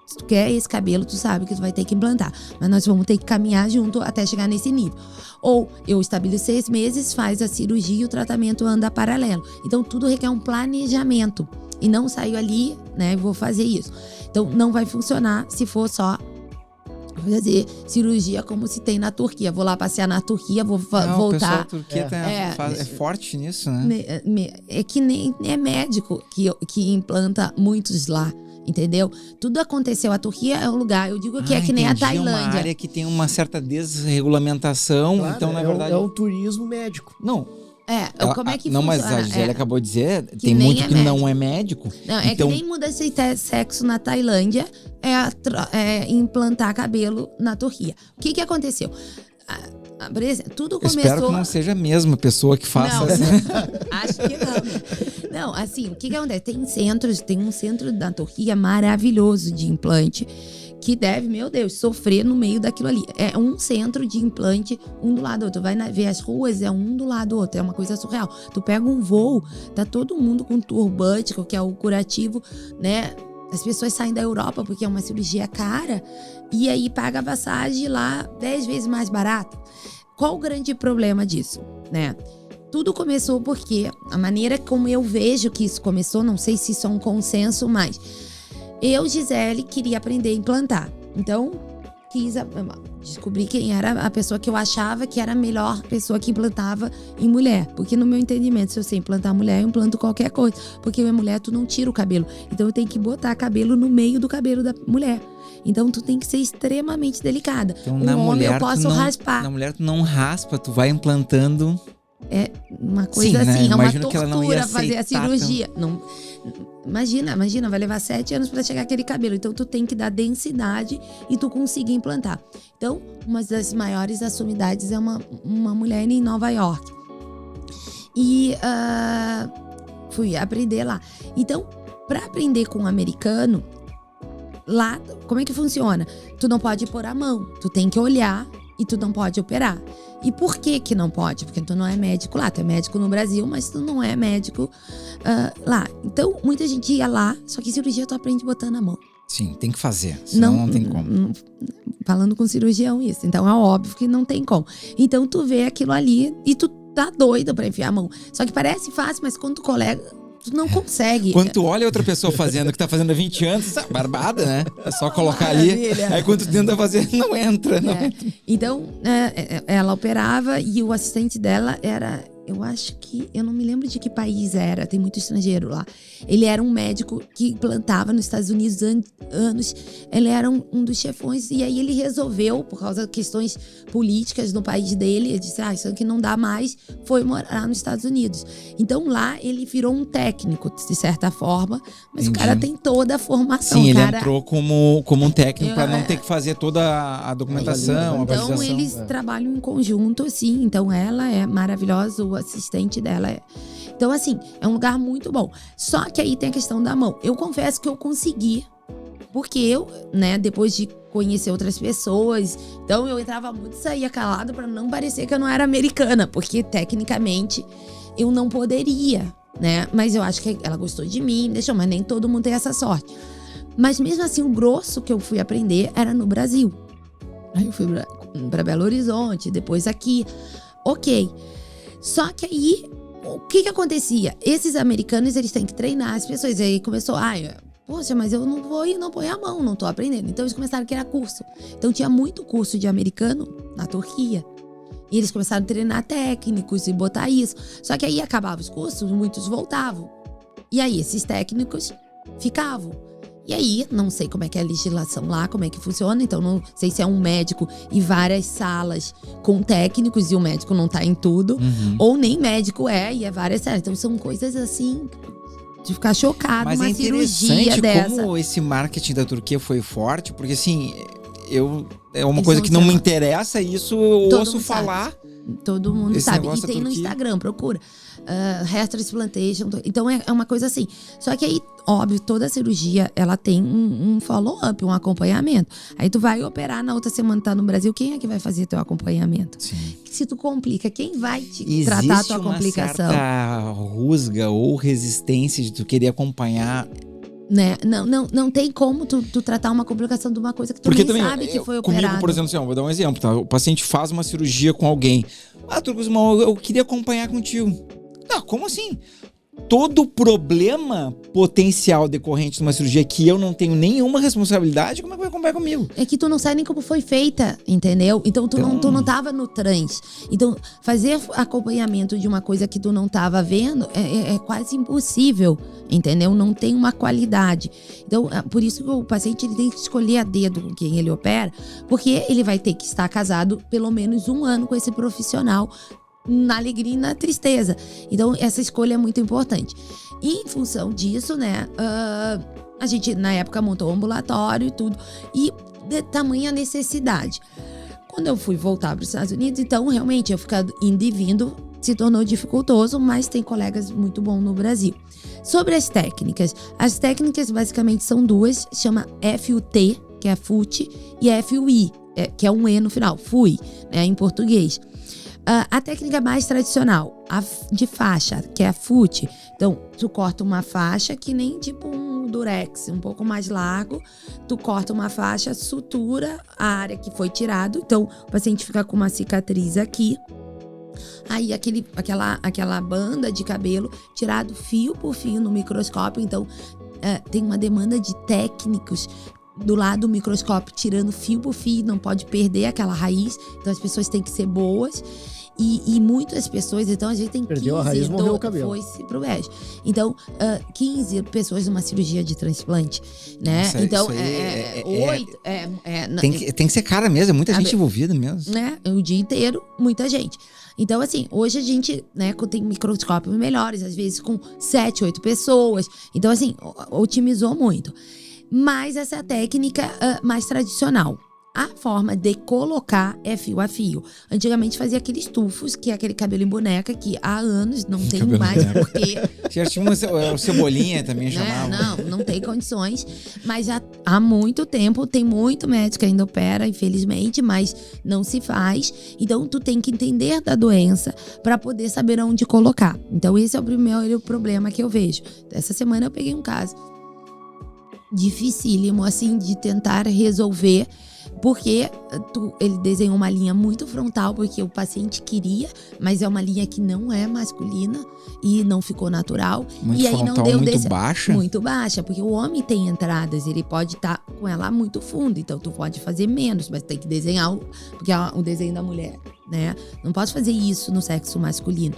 B: se tu quer esse cabelo, tu sabe que tu vai ter que implantar. Mas nós vamos ter que caminhar junto até chegar nesse nível. Ou eu estabeleço 6 meses, faz a cirurgia e o tratamento anda paralelo. Então, tudo requer um planejamento. E não saio ali, né, vou fazer isso. Então, não vai funcionar se for só fazer cirurgia como se tem na Turquia. Vou lá passear na Turquia, vou voltar.
C: O pessoal da Turquia é forte nisso, né?
B: É que nem é médico que implanta muitos lá. Entendeu? Tudo aconteceu. A Turquia é um lugar, eu digo que é que nem a Tailândia.
C: É uma área que tem uma certa desregulamentação. Claro, então, na verdade.
A: É um turismo médico.
C: Não.
B: Como é que
C: não,
B: funciona?
C: Mas a Gisele acabou de dizer, tem muito que não é médico.
B: Não, é
C: então...
B: que nem muda de sexo na Tailândia, é implantar cabelo na Turquia. O que aconteceu? Por exemplo, tudo começou...
C: Espero que não seja a mesma pessoa que faça
B: não,
C: assim.
B: Acho que não. Não, assim, o que acontece? Tem um centro da Turquia maravilhoso de implante que deve, meu Deus, sofrer no meio daquilo ali. É um centro de implante, um do lado do outro. Vai ver as ruas, é um do lado do outro. É uma coisa surreal. Tu pega um voo, tá todo mundo com turbante, que é o curativo, né? As pessoas saem da Europa porque é uma cirurgia cara e aí paga a passagem lá 10 vezes mais barata. Qual o grande problema disso, né? Tudo começou porque a maneira como eu vejo que isso começou, não sei se isso é um consenso, mas eu, Gisele, queria aprender a implantar. Então, quis descobrir quem era a pessoa que eu achava que era a melhor pessoa que implantava em mulher. Porque no meu entendimento, se eu sei implantar mulher, eu implanto qualquer coisa. Porque em mulher, tu não tira o cabelo. Então, eu tenho que botar cabelo no meio do cabelo da mulher. Então, tu tem que ser extremamente delicada.
C: Então, na
B: homem,
C: mulher,
B: eu posso raspar.
C: Na mulher, tu não raspa, tu vai implantando...
B: É uma coisa
C: Sim,
B: assim,
C: né?
B: É uma
C: Imagino que ela não ia
B: tortura fazer a cirurgia. Não, imagina, vai levar 7 anos para chegar aquele cabelo. Então, tu tem que dar densidade e tu conseguir implantar. Então, uma das maiores assumidades é uma mulher em Nova York. E fui aprender lá. Então, para aprender com um americano, lá, como é que funciona? Tu não pode pôr a mão, tu tem que olhar e tu não pode operar. E por que não pode? Porque tu não é médico lá. Tu é médico no Brasil, mas tu não é médico lá. Então, muita gente ia lá, só que cirurgia tu aprende botando a mão.
C: Sim, tem que fazer, senão não tem como.
B: Falando com cirurgião isso. Então, é óbvio que não tem como. Então, tu vê aquilo ali e tu tá doido pra enfiar a mão. Só que parece fácil, mas quando tu colega... Tu não consegue.
C: Quando tu olha outra pessoa fazendo, que tá fazendo há 20 anos, barbada, né? É só colocar ali. Aí quando tu tenta fazer, não entra.
B: Então, ela operava e o assistente dela era... Eu acho que... Eu não me lembro de que país era. Tem muito estrangeiro lá. Ele era um médico que implantava nos Estados Unidos anos. Ele era um dos chefões. E aí ele resolveu, por causa de questões políticas no país dele, ele disse, isso aqui não dá mais. Foi morar nos Estados Unidos. Então lá ele virou um técnico, de certa forma. Mas
C: Entendi.
B: O cara tem toda a formação.
C: Sim, ele entrou como um técnico para não ter que fazer toda a documentação, a
B: Então eles trabalham em conjunto, assim. Então ela é maravilhosa, o assistente dela é. Então, assim, é um lugar muito bom. Só que aí tem a questão da mão. Eu confesso que eu consegui, porque eu, né, depois de conhecer outras pessoas, então eu entrava muito e saía calada pra não parecer que eu não era americana, porque tecnicamente eu não poderia, né? Mas eu acho que ela gostou de mim, deixou, mas nem todo mundo tem essa sorte. Mas mesmo assim, o grosso que eu fui aprender era no Brasil. Aí eu fui pra Belo Horizonte, depois aqui. Ok. Só que aí, o que acontecia? Esses americanos, eles têm que treinar as pessoas. Aí começou, Poxa, mas eu não vou e não ponho a mão, não tô aprendendo. Então eles começaram a criar curso. Então tinha muito curso de americano na Turquia. E eles começaram a treinar técnicos e botar isso. Só que aí acabava os cursos, muitos voltavam. E aí esses técnicos ficavam. E aí, não sei como é que é a legislação lá, como é que funciona. Então não sei se é um médico e várias salas com técnicos e o médico não tá em tudo. Ou nem médico e é várias salas. Então são coisas assim de ficar chocado,
C: Mas
B: uma
C: é
B: cirurgia
C: interessante
B: dessa.
C: como esse marketing da Turquia foi forte, porque assim, é uma
B: Eles
C: coisa
B: não
C: que não me
B: sabem.
C: interessa, isso eu
B: Todo
C: ouço
B: mundo
C: falar.
B: Todo mundo
C: Esse
B: sabe. E
C: negócio da
B: tem no
C: Turquia.
B: Instagram, procura. Hair transplantation. Então é uma coisa assim. Só que aí, óbvio, toda cirurgia, ela tem um follow-up, um acompanhamento. Aí tu vai operar, na outra semana tá no Brasil, quem é que vai fazer teu acompanhamento?
C: Sim.
B: Se tu complica, quem vai te
C: Existe
B: tratar a tua
C: uma
B: complicação?
C: certa rusga ou resistência de tu querer acompanhar.
B: Né? Não tem como tu tratar uma complicação de uma coisa que tu
C: Porque
B: nem
C: também,
B: sabe que foi
C: comigo,
B: operado.
C: por exemplo, assim, vou dar um exemplo, tá? O paciente faz uma cirurgia com alguém. Turcos, eu queria acompanhar contigo. Não, como assim? Todo problema potencial decorrente de uma cirurgia que eu não tenho nenhuma responsabilidade, como é que vai acompanhar comigo?
B: É que tu não sabe nem como foi feita, entendeu? Então tu não tava no trans. Então fazer acompanhamento de uma coisa que tu não tava vendo é quase impossível, entendeu? Não tem uma qualidade. Então por isso que o paciente ele tem que escolher a dedo com quem ele opera, porque ele vai ter que estar casado pelo menos 1 ano com esse profissional, na alegria e na tristeza. Então essa escolha é muito importante. E em função disso, né, a gente na época montou um ambulatório e tudo, e de tamanha necessidade. Quando eu fui voltar para os Estados Unidos, então realmente eu ficar indo e vindo se tornou dificultoso, mas tem colegas muito bons no Brasil. Sobre as técnicas basicamente são 2, chama FUT, que é FUT, e FUI, que é um E no final, FUI, né, em português. A técnica mais tradicional, a de faixa, que é a FUT. Então, tu corta uma faixa que nem tipo um durex, um pouco mais largo. Tu corta uma faixa, sutura a área que foi tirado. Então, o paciente fica com uma cicatriz aqui. Aí, aquela banda de cabelo tirado fio por fio no microscópio. Então, tem uma demanda de técnicos do lado do microscópio, tirando fio por fio, não pode perder aquela raiz. Então as pessoas têm que ser boas. E muitas pessoas, então a gente tem 15...
A: Perdeu a raiz, morreu o cabelo.
B: Foi-se pro beijo. Então, 15 pessoas numa cirurgia de transplante, né?
C: Nossa,
B: então,
C: isso
B: 8...
C: Tem que ser cara mesmo, é muita gente envolvida mesmo.
B: Né? O dia inteiro, muita gente. Então, assim, hoje a gente, né, tem microscópios melhores, às vezes com 7, 8 pessoas. Então, assim, otimizou muito. Mas essa é a técnica mais tradicional. A forma de colocar é fio a fio. Antigamente fazia aqueles tufos, que é aquele cabelo em boneca, que há anos não tem mais porquê.
C: Já tinha uma cebolinha também, chamava.
B: Não tem condições. Mas já há muito tempo, tem muito médico que ainda opera, infelizmente, mas não se faz. Então, tu tem que entender da doença para poder saber onde colocar. Então, esse é o primeiro problema que eu vejo. Essa semana eu peguei um caso dificílimo, assim, de tentar resolver, porque ele desenhou uma linha muito frontal, porque o paciente queria, mas é uma linha que não é masculina e não ficou natural.
C: Muito
B: e aí
C: frontal,
B: não deu
C: muito baixa?
B: Muito baixa, porque o homem tem entradas, ele pode estar com ela muito fundo, então tu pode fazer menos, mas tem que desenhar, porque é o desenho da mulher, né? Não posso fazer isso no sexo masculino.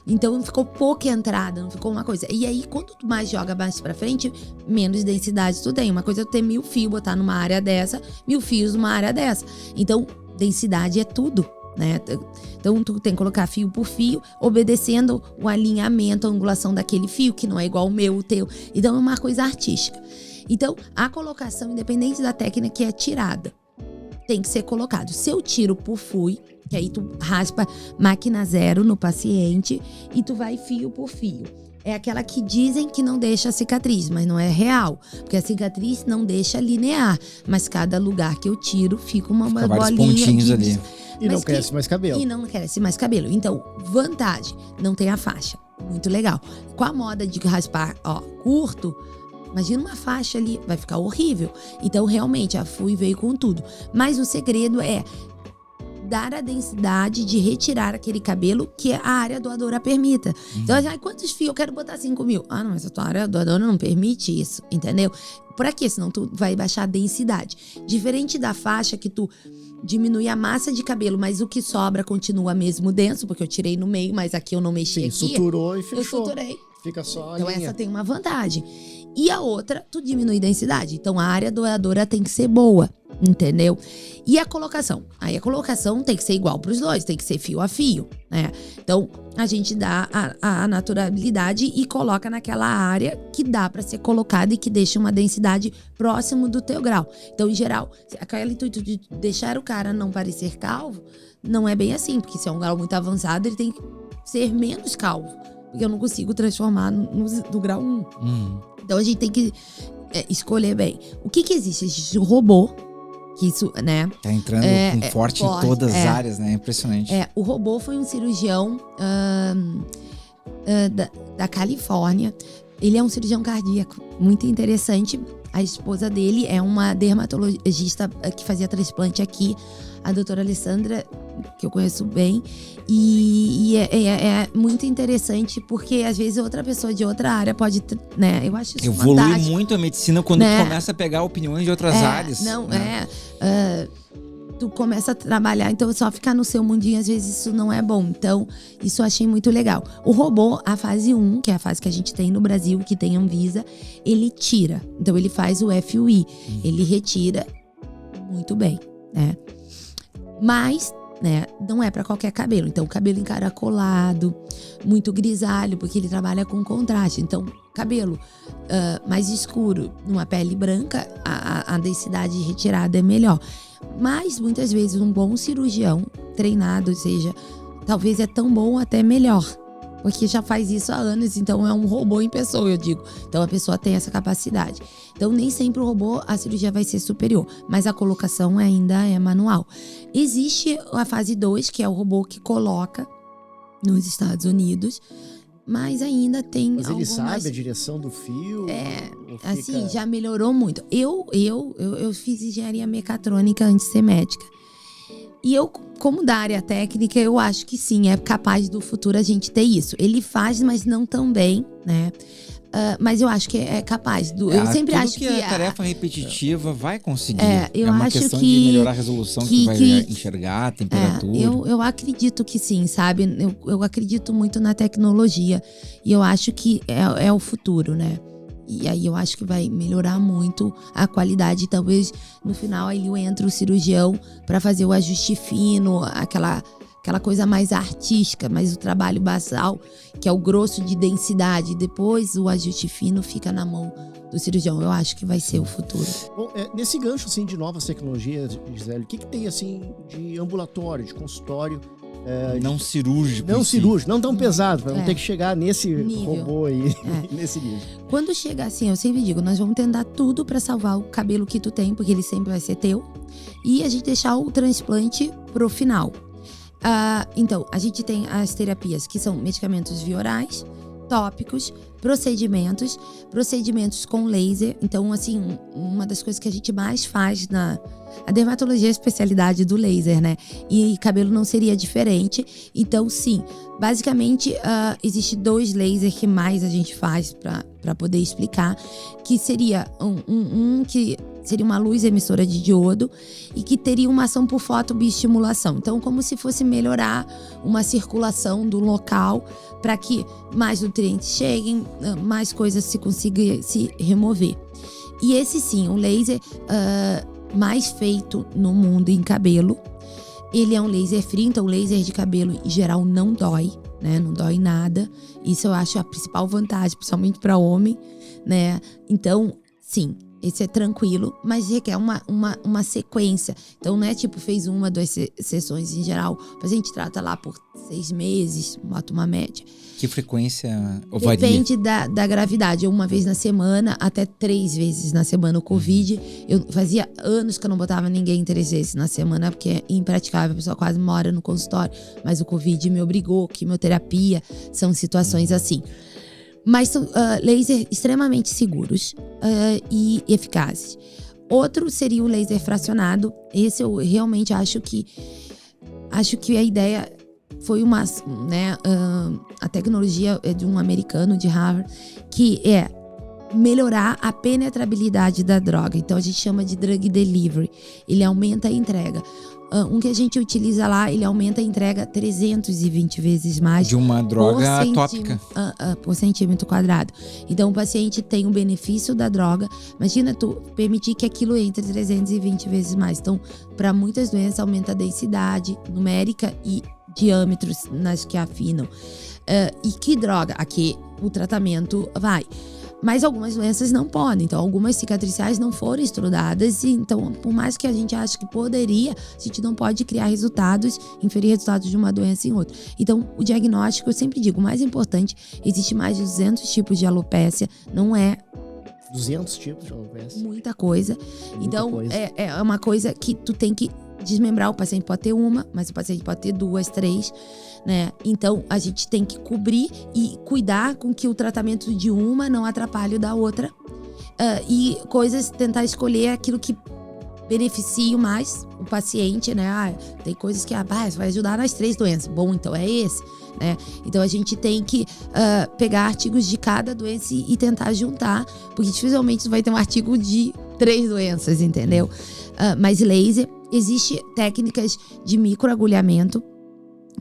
B: Então ficou pouca entrada, não ficou uma coisa. E aí, quando tu mais joga mais pra frente, menos densidade tu tem. Uma coisa é tu ter 1000 fios, botar numa área dessa, 1000 fios numa área dessa. Então, densidade é tudo, né? Então, tu tem que colocar fio por fio, obedecendo o alinhamento, a angulação daquele fio, que não é igual o meu, o teu. Então, é uma coisa artística. Então, a colocação, independente da técnica que é tirada, tem que ser colocado. Se eu tiro por fio, que aí tu raspa máquina zero no paciente e tu vai fio por fio. É aquela que dizem que não deixa cicatriz, mas não é real. Porque a cicatriz não deixa linear. Mas cada lugar que eu tiro, fica uma bolinha
C: pontinhos
B: de...
C: ali.
A: E não cresce mais cabelo.
B: E não cresce mais cabelo. Então, vantagem, não tem a faixa. Muito legal. Com a moda de raspar, curto, imagina uma faixa ali, vai ficar horrível. Então, realmente, a FUI veio com tudo. Mas o segredo é dar a densidade de retirar aquele cabelo que a área doadora permita. Então, quantos fios? Eu quero botar 5.000. Ah, não, mas a tua área doadora não permite isso, entendeu? Por quê? Senão tu vai baixar a densidade. Diferente da faixa que tu diminui a massa de cabelo, mas o que sobra continua mesmo denso, porque eu tirei no meio, mas aqui eu não mexi. Sim, aqui.
A: Suturou e fechou.
B: Eu suturei.
A: Fica só a
B: Então
A: linha.
B: essa tem uma vantagem. E a outra, tu diminui densidade. Então a área doadora tem que ser boa, entendeu? E a colocação? Aí a colocação tem que ser igual pros dois, tem que ser fio a fio, né? Então a gente dá a naturalidade e coloca naquela área que dá pra ser colocada e que deixa uma densidade próximo do teu grau. Então, em geral, aquele intuito de deixar o cara não parecer calvo, não é bem assim, porque se é um grau muito avançado, ele tem que ser menos calvo. Porque eu não consigo transformar no grau 1. Então a gente tem que escolher bem. O que existe? Existe o robô, que isso, né?
C: Tá entrando com forte em todas as áreas, né? Impressionante.
B: O robô foi um cirurgião da Califórnia. Ele é um cirurgião cardíaco, muito interessante. A esposa dele é uma dermatologista que fazia transplante aqui, a doutora Alessandra, que eu conheço bem. E é muito interessante, porque às vezes outra pessoa de outra área pode, né? Eu acho isso
C: evolui
B: fantástico.
C: muito a medicina quando tu começa a pegar opiniões de outras áreas.
B: Não,
C: né?
B: Tu começa a trabalhar, então só ficar no seu mundinho, às vezes isso não é bom. Então, isso eu achei muito legal. O robô, a fase 1, que é a fase que a gente tem no Brasil, que tem Anvisa, ele tira. Então, ele faz o FUI. Ele retira muito bem, né? Mas, né, não é pra qualquer cabelo. Então, cabelo encaracolado, muito grisalho, porque ele trabalha com contraste. Então, cabelo mais escuro, numa pele branca, a densidade de retirada é melhor. Mas, muitas vezes, um bom cirurgião treinado, ou seja, talvez é tão bom até melhor. Porque já faz isso há anos, então é um robô em pessoa, eu digo. Então a pessoa tem essa capacidade. Então nem sempre o robô, a cirurgia vai ser superior, mas a colocação ainda é manual. Existe a fase 2, que é o robô que coloca nos Estados Unidos, mas ainda tem
A: Mas ele
B: algumas...
A: sabe a direção do fio?
B: Assim, já melhorou muito. Eu fiz engenharia mecatrônica antes de ser médica. E eu, como da área técnica, eu acho que sim, é capaz do futuro a gente ter isso. Ele faz, mas não tão bem, né? Mas eu acho que é capaz. Eu sempre acho que
C: a tarefa repetitiva vai conseguir.
B: Eu
C: uma
B: acho
C: questão
B: que,
C: de melhorar a resolução que vai enxergar, a temperatura.
B: Eu acredito que sim, sabe? Eu acredito muito na tecnologia. E eu acho que é o futuro, né? E aí eu acho que vai melhorar muito a qualidade. Talvez no final aí entra o cirurgião para fazer o ajuste fino, aquela coisa mais artística, mas o trabalho basal, que é o grosso de densidade. Depois o ajuste fino fica na mão do cirurgião. Eu acho que vai ser o futuro.
A: Bom, nesse gancho assim, de novas tecnologias, Gisele, o que tem assim de ambulatório, de consultório?
C: Não cirúrgico.
A: Não cirúrgico, não tão pesado, para não ter que chegar nesse
B: nível.
A: Robô aí, nesse nível.
B: Quando chega assim, eu sempre digo, nós vamos tentar tudo para salvar o cabelo que tu tem, porque ele sempre vai ser teu. E a gente deixar o transplante pro final. Então, a gente tem as terapias, que são medicamentos via orais, tópicos, procedimentos com laser. Então, assim, uma das coisas que a gente mais faz a dermatologia é a especialidade do laser, né? E cabelo não seria diferente. Então, sim, basicamente, existe 2 lasers que mais a gente faz para poder explicar, que seria que seria uma luz emissora de diodo e que teria uma ação por fotobioestimulação. Então, como se fosse melhorar uma circulação do local para que mais nutrientes cheguem, mais coisas se consigam se remover. E esse sim, um laser mais feito no mundo em cabelo. Ele é um laser free, então o laser de cabelo em geral não dói, né? Não dói nada. Isso eu acho a principal vantagem, principalmente para homem, né? Então, sim, esse é tranquilo, mas requer uma sequência. Então, não é tipo, fez 1, 2 sessões em geral. A gente trata lá por 6 meses, bota uma média.
C: Que frequência varia?
B: Depende da gravidade. 1 vez na semana, até 3 vezes na semana. O Covid, eu fazia anos que eu não botava ninguém 3 vezes na semana, porque é impraticável, a pessoa quase mora no consultório. Mas o Covid me obrigou, quimioterapia, são situações assim. Mas são lasers extremamente seguros e eficazes. Outro seria o laser fracionado. Esse eu realmente acho que acho que a ideia foi a tecnologia é de um americano de Harvard, que é melhorar a penetrabilidade da droga. Então a gente chama de drug delivery. Ele aumenta a entrega. Um que a gente utiliza lá, ele aumenta a entrega 320 vezes mais.
C: De uma droga tópica.
B: Por centímetro quadrado. Então o paciente tem o benefício da droga. Imagina tu permitir que aquilo entre 320 vezes mais. Então, para muitas doenças, aumenta a densidade numérica e diâmetros nas que afinam. E que droga? Aqui o tratamento vai. Mas algumas doenças não podem. Então, algumas cicatriciais não foram estudadas. Então, por mais que a gente ache que poderia, a gente não pode criar resultados, inferir resultados de uma doença em outra. Então, o diagnóstico, eu sempre digo, o mais importante, existe mais de 200 tipos de alopécia. Não é
A: 200 tipos de alopécia.
B: Muita coisa. Então,
A: coisa.
B: É uma coisa que tu tem que desmembrar. O paciente pode ter uma, mas o paciente pode ter 2, 3, né? Então, a gente tem que cobrir e cuidar com que o tratamento de uma não atrapalhe o da outra. E tentar escolher aquilo que beneficie mais o paciente, né? Tem coisas que vai ajudar nas 3 doenças. Bom, então é esse, né? Então, a gente tem que pegar artigos de cada doença e tentar juntar, porque dificilmente vai ter um artigo de 3 doenças, entendeu? Mas laser, existem técnicas de microagulhamento,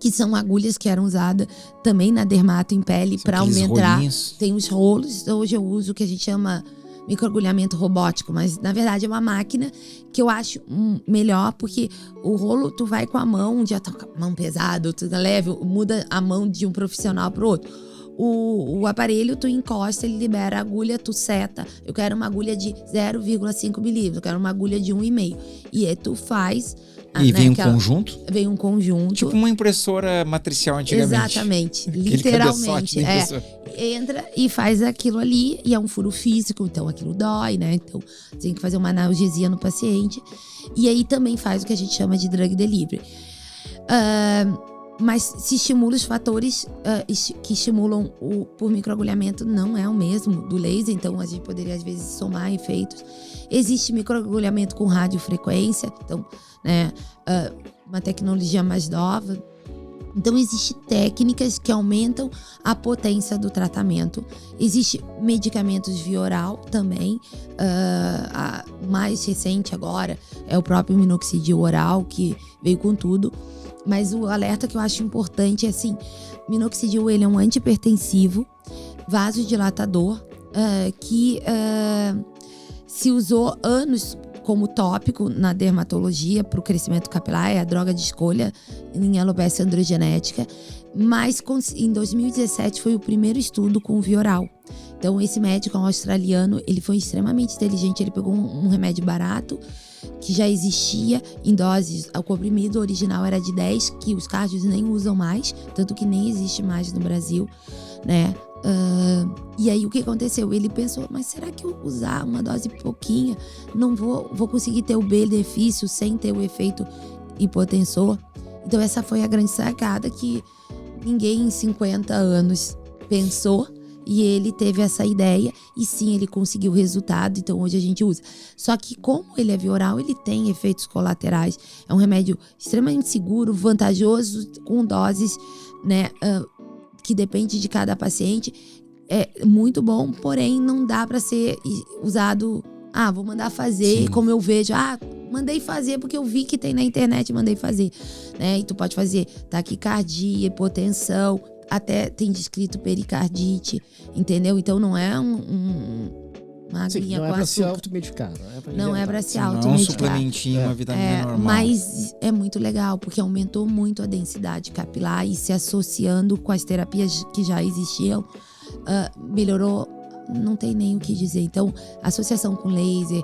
B: que são agulhas que eram usadas também na dermato em pele para aumentar.
C: Rolinhos.
B: Tem os rolos. Hoje eu uso o que a gente chama microagulhamento robótico, mas na verdade é uma máquina que eu acho melhor, porque o rolo tu vai com a mão, um dia tá com a mão pesada, tu leve, muda a mão de um profissional pro outro. O aparelho tu encosta, ele libera a agulha, tu seta. Eu quero uma agulha de 0,5 milímetros, eu quero uma agulha de 1,5. E aí tu faz.
C: E vem um conjunto?
B: Vem um conjunto.
C: Tipo uma impressora matricial antigamente.
B: Exatamente, literalmente. Entra e faz aquilo ali, e é um furo físico, então aquilo dói, né? Então tem que fazer uma analgesia no paciente. E aí também faz o que a gente chama de drug delivery. Mas se estimula os fatores que estimulam por microagulhamento, não é o mesmo do laser, então a gente poderia às vezes somar efeitos. Existe microagulhamento com radiofrequência, então, né, uma tecnologia mais nova. Então, existem técnicas que aumentam a potência do tratamento. Existem medicamentos via oral também. A mais recente agora é o próprio minoxidil oral, que veio com tudo. Mas o alerta que eu acho importante é assim, minoxidil ele é um antihipertensivo, vasodilatador, que se usou anos como tópico na dermatologia para o crescimento capilar, é a droga de escolha em alopecia androgenética, mas em 2017 foi o primeiro estudo com via oral. Então esse médico australiano, ele foi extremamente inteligente, ele pegou um remédio barato, que já existia em doses, o comprimido original era de 10, que os cardios nem usam mais, tanto que nem existe mais no Brasil, né? E aí o que aconteceu? Ele pensou, mas será que eu usar uma dose pouquinha, não vou conseguir ter o benefício sem ter o efeito hipotensor? Então essa foi a grande sacada que ninguém em 50 anos pensou. E ele teve essa ideia e sim, ele conseguiu o resultado, então hoje a gente usa. Só que como ele é via oral, ele tem efeitos colaterais. É um remédio extremamente seguro, vantajoso, com doses, né, que depende de cada paciente. É muito bom, porém não dá para ser usado, vou mandar fazer,
C: sim,
B: como eu vejo, mandei fazer porque eu vi que tem na internet e mandei fazer. Né? E tu pode fazer taquicardia, hipotensão, até tem descrito pericardite, entendeu? Então não é uma aguinha com açúcar.
A: Não é pra se automedicar.
B: Não é pra se
C: não
B: automedicar.
C: É um suplementinho, uma vitamina normal.
B: Mas é muito legal, porque aumentou muito a densidade capilar e se associando com as terapias que já existiam, melhorou, não tem nem o que dizer. Então, associação com laser,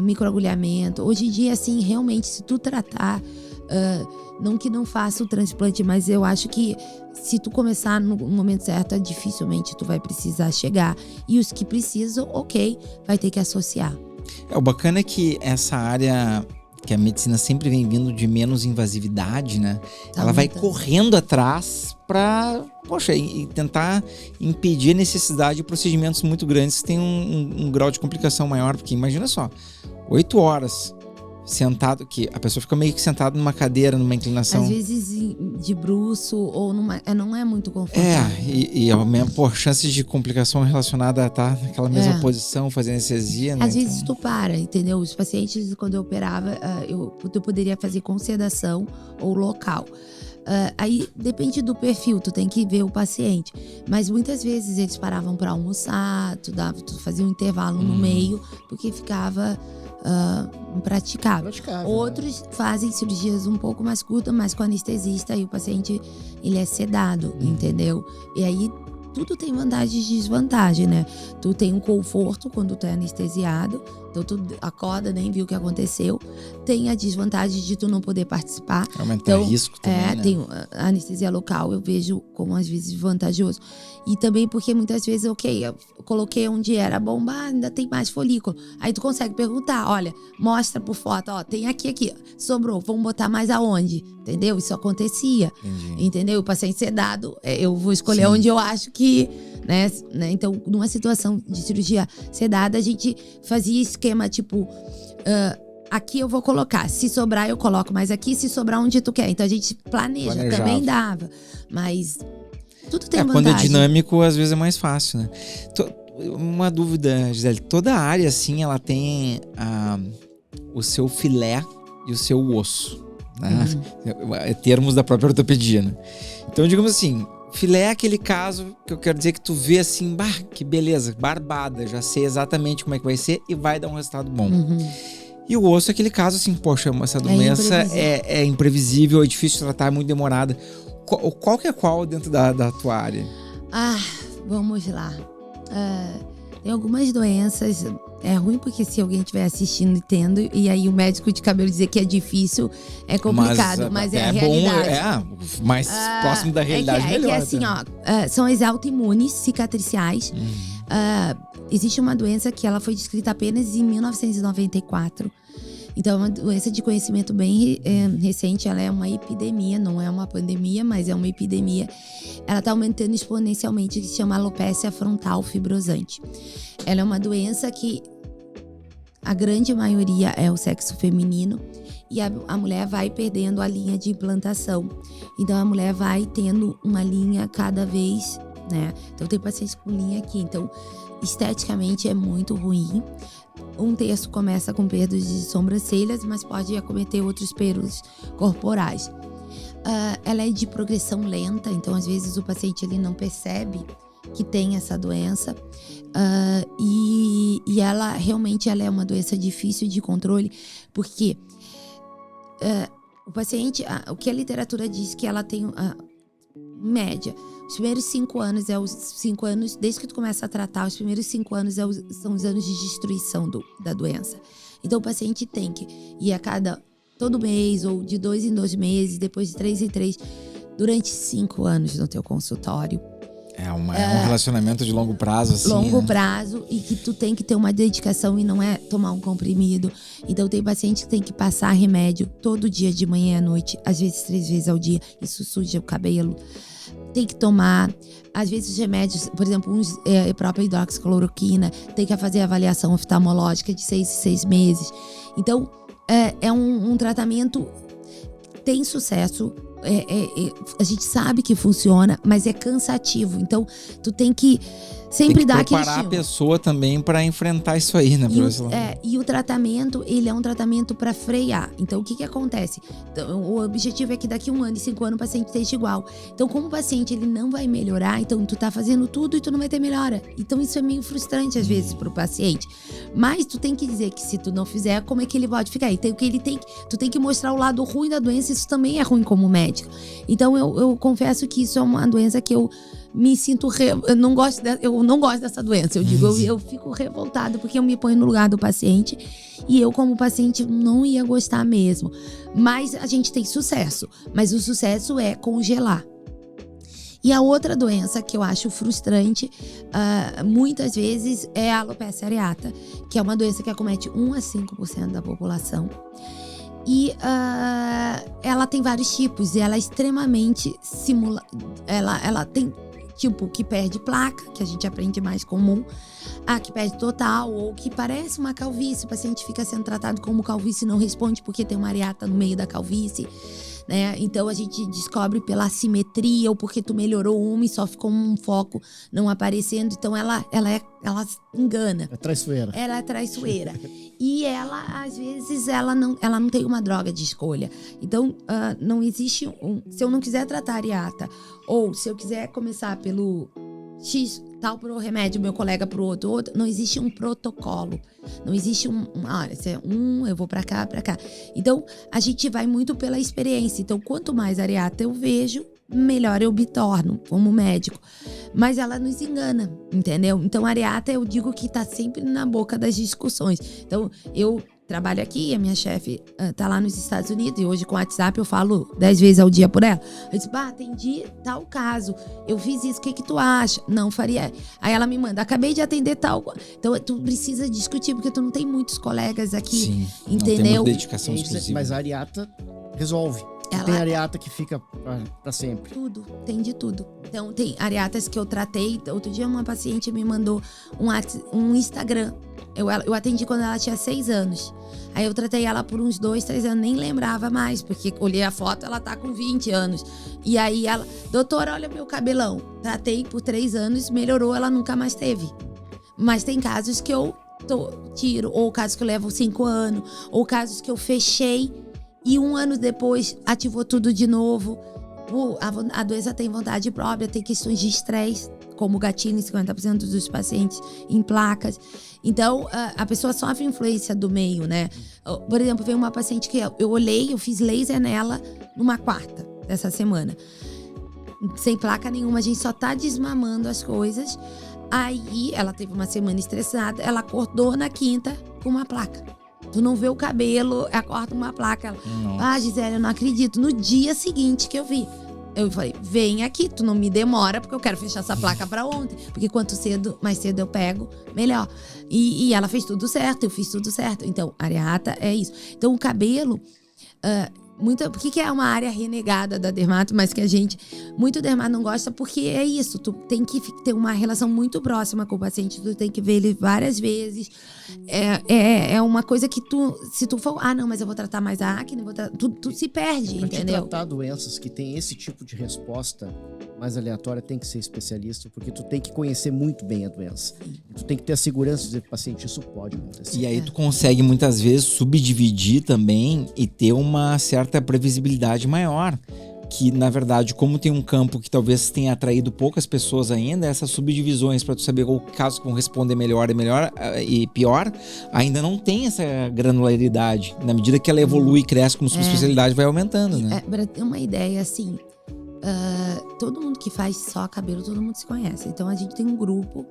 B: microagulhamento. Hoje em dia, assim, realmente, se tu tratar... não que não faça o transplante, mas eu acho que se tu começar no momento certo, dificilmente tu vai precisar chegar. E os que precisam, ok, vai ter que associar.
C: O bacana é que essa área, que a medicina sempre vem vindo de menos invasividade, né? Ela vai correndo atrás pra, e tentar impedir a necessidade de procedimentos muito grandes que têm um grau de complicação maior. Porque imagina só, 8 horas sentado, que a pessoa fica meio que sentada numa cadeira, numa inclinação.
B: Às vezes de bruço ou não é muito confortável.
C: E a mesma, chance de complicação relacionada a estar naquela mesma posição, fazendo anestesia, né?
B: Às vezes tu para, entendeu? Os pacientes, quando eu operava, eu poderia fazer com sedação ou local. Aí depende do perfil, tu tem que ver o paciente. Mas muitas vezes eles paravam para almoçar, tu fazia um intervalo no meio, porque ficava impraticável. Outros fazem cirurgias um pouco mais curtas, mas com anestesista, e o paciente ele é sedado, entendeu? E aí tudo tem vantagem e desvantagem, né? Tu tem um conforto quando tu é anestesiado, então tu acorda, nem viu o que aconteceu. Tem a desvantagem de tu não poder participar.
C: Aumenta o risco também, né?
B: Tem a anestesia local, eu vejo como às vezes vantajoso. E também porque muitas vezes, eu coloquei onde era bomba, ainda tem mais folículo. Aí tu consegue perguntar, olha, mostra por foto, ó, tem aqui, sobrou, vamos botar mais aonde? Entendeu? Isso acontecia.
C: Entendi.
B: Entendeu? O paciente sedado, eu vou escolher onde eu acho que, né? Então, numa situação de cirurgia sedada, a gente fazia esquema tipo, aqui eu vou colocar, se sobrar eu coloco, mas aqui se sobrar onde tu quer. Então a gente planejava. Também dava, mas tudo tem vantagem.
C: Quando é dinâmico, às vezes é mais fácil, né? Uma dúvida, Gisele, toda área assim, ela tem o seu filé e o seu osso, né? Termos da própria ortopedia, né? Então, digamos assim, filé é aquele caso que eu quero dizer que tu vê assim, que beleza, barbada, já sei exatamente como é que vai ser e vai dar um resultado bom. E o osso é aquele caso assim, poxa, essa doença é imprevisível, é difícil de tratar, é muito demorada. Qual que é qual dentro da tua área?
B: Vamos lá. Tem algumas doenças, é ruim porque se alguém estiver assistindo e tendo, e aí o médico de cabelo dizer que é difícil, é complicado, mas é a realidade.
C: Mais próximo da realidade, melhor.
B: É que assim, são as autoimunes cicatriciais. Existe uma doença que ela foi descrita apenas em 1994. Então, é uma doença de conhecimento bem recente. Ela é uma epidemia, não é uma pandemia, mas é uma epidemia. Ela está aumentando exponencialmente, que se chama alopecia frontal fibrosante. Ela é uma doença que a grande maioria é o sexo feminino e a mulher vai perdendo a linha de implantação. Então, a mulher vai tendo uma linha cada vez, né? Então, tem pacientes com linha aqui. Então, esteticamente é muito ruim. Um terço começa com perdas de sobrancelhas, mas pode acometer outros pelos corporais. Ela é de progressão lenta, então às vezes o paciente ele não percebe que tem essa doença. E ela realmente é uma doença difícil de controle, porque o paciente, o que a literatura diz que ela tem média. Os primeiros 5 anos os 5 anos, desde que tu começa a tratar, os primeiros 5 anos são os anos de destruição da doença. Então o paciente tem que ir todo mês, ou de 2 em 2 meses, depois de 3 em 3, durante 5 anos no teu consultório.
C: É um relacionamento de longo prazo, assim.
B: Longo prazo, e que tu tem que ter uma dedicação e não é tomar um comprimido. Então tem paciente que tem que passar remédio todo dia, de manhã e à noite, às vezes 3 vezes ao dia. Isso suja o cabelo. Tem que tomar, às vezes os remédios, por exemplo, a própria hidroxicloroquina, tem que fazer avaliação oftalmológica de 6 em 6 meses. Então, é um tratamento que tem sucesso, a gente sabe que funciona, mas é cansativo. Então, tu tem que sempre dar aquele
C: preparar a pessoa também para enfrentar isso aí, né, professor?
B: E o tratamento, ele é um tratamento para frear. Então, o que acontece? Então, o objetivo é que daqui 1 ano e 5 anos o paciente esteja igual. Então, como o paciente ele não vai melhorar, então tu tá fazendo tudo e tu não vai ter melhora. Então, isso é meio frustrante às vezes pro paciente. Mas tu tem que dizer que se tu não fizer, como é que ele pode ficar? Então, tu tem que mostrar o lado ruim da doença, isso também é ruim como médico. Então, eu confesso que isso é uma doença que eu me sinto... Eu não gosto dessa doença. Eu digo, eu fico revoltada porque eu me ponho no lugar do paciente e eu, como paciente, não ia gostar mesmo. Mas a gente tem sucesso. Mas o sucesso é congelar. E a outra doença que eu acho frustrante, muitas vezes, é a alopecia areata, que é uma doença que acomete 1 a 5% da população. E ela tem vários tipos e ela é extremamente ela tem tipo, que perde placa, que a gente aprende mais comum, a que perde total, ou que parece uma calvície, o paciente fica sendo tratado como calvície e não responde porque tem uma areata no meio da calvície, né? Então a gente descobre pela assimetria, ou porque tu melhorou uma e só ficou um foco não aparecendo, então ela engana.
A: É traiçoeira.
B: Ela é traiçoeira. E ela, às vezes, ela não tem uma droga de escolha. Então, não existe se eu não quiser tratar areata, ou se eu quiser começar pelo X, tal pro remédio, meu colega pro outro, não existe um protocolo. Não existe olha, se é eu vou pra cá. Então, a gente vai muito pela experiência. Então, quanto mais areata eu vejo, melhor eu me torno como médico. Mas ela nos engana, entendeu? Então, a areata, eu digo que tá sempre na boca das discussões. Então, eu trabalho aqui, a minha chefe tá lá nos Estados Unidos, e hoje com o WhatsApp eu falo 10 vezes ao dia por ela. Eu disse, atendi tal caso, eu fiz isso, o que tu acha? Não faria. Aí ela me manda, acabei de atender tal. Então, tu precisa discutir, porque tu não tem muitos colegas aqui.
C: Sim,
B: entendeu?
C: Não tem muita dedicação exclusiva.
A: Mas a areata resolve. Tem areata que fica pra sempre.
B: Tudo, tem de tudo. Então, tem areatas que eu tratei. Outro dia, uma paciente me mandou um Instagram. Eu atendi quando ela tinha 6 anos. Aí eu tratei ela por uns 2, 3 anos. Nem lembrava mais, porque olhei a foto, ela tá com 20 anos. E aí ela, doutora, olha meu cabelão. Tratei por 3 anos, melhorou, ela nunca mais teve. Mas tem casos que eu tiro, ou casos que eu levo 5 anos, ou casos que eu fechei e 1 ano depois ativou tudo de novo. A doença tem vontade própria, tem questões de estresse, como gatilho em 50% dos pacientes em placas. Então, a pessoa sofre influência do meio, né? Por exemplo, veio uma paciente que eu olhei, eu fiz laser nela numa quarta dessa semana. Sem placa nenhuma, a gente só tá desmamando as coisas. Aí, ela teve uma semana estressada, ela acordou na quinta com uma placa. Tu não vê o cabelo, ela corta uma placa. Ela, Gisele, eu não acredito. No dia seguinte que eu vi, eu falei, vem aqui, tu não me demora, porque eu quero fechar essa placa pra ontem. Porque quanto mais cedo eu pego, melhor. E ela fez tudo certo, eu fiz tudo certo. Então, areata é isso. Então, o cabelo... Por que é uma área renegada da dermato, mas que muito dermato não gosta, porque é isso, tu tem que ter uma relação muito próxima com o paciente, tu tem que ver ele várias vezes, é uma coisa que se tu for, não, mas eu vou tratar mais a acne, tu se perde,
A: pra
B: entendeu?
A: Pra tratar doenças que tem esse tipo de resposta mais aleatória, tem que ser especialista, porque tu tem que conhecer muito bem a doença. Tu tem que ter a segurança de dizer pro paciente, isso pode acontecer.
C: E aí tu consegue muitas vezes subdividir também e ter uma certa previsibilidade maior. Que, na verdade, como tem um campo que talvez tenha atraído poucas pessoas ainda, essas subdivisões para tu saber o caso que vão responder melhor e pior, ainda não tem essa granularidade. Na medida que ela evolui e cresce como subespecialidade, vai aumentando, né?
B: Pra ter uma ideia, assim, todo mundo que faz só cabelo, todo mundo se conhece. Então, a gente tem um grupo.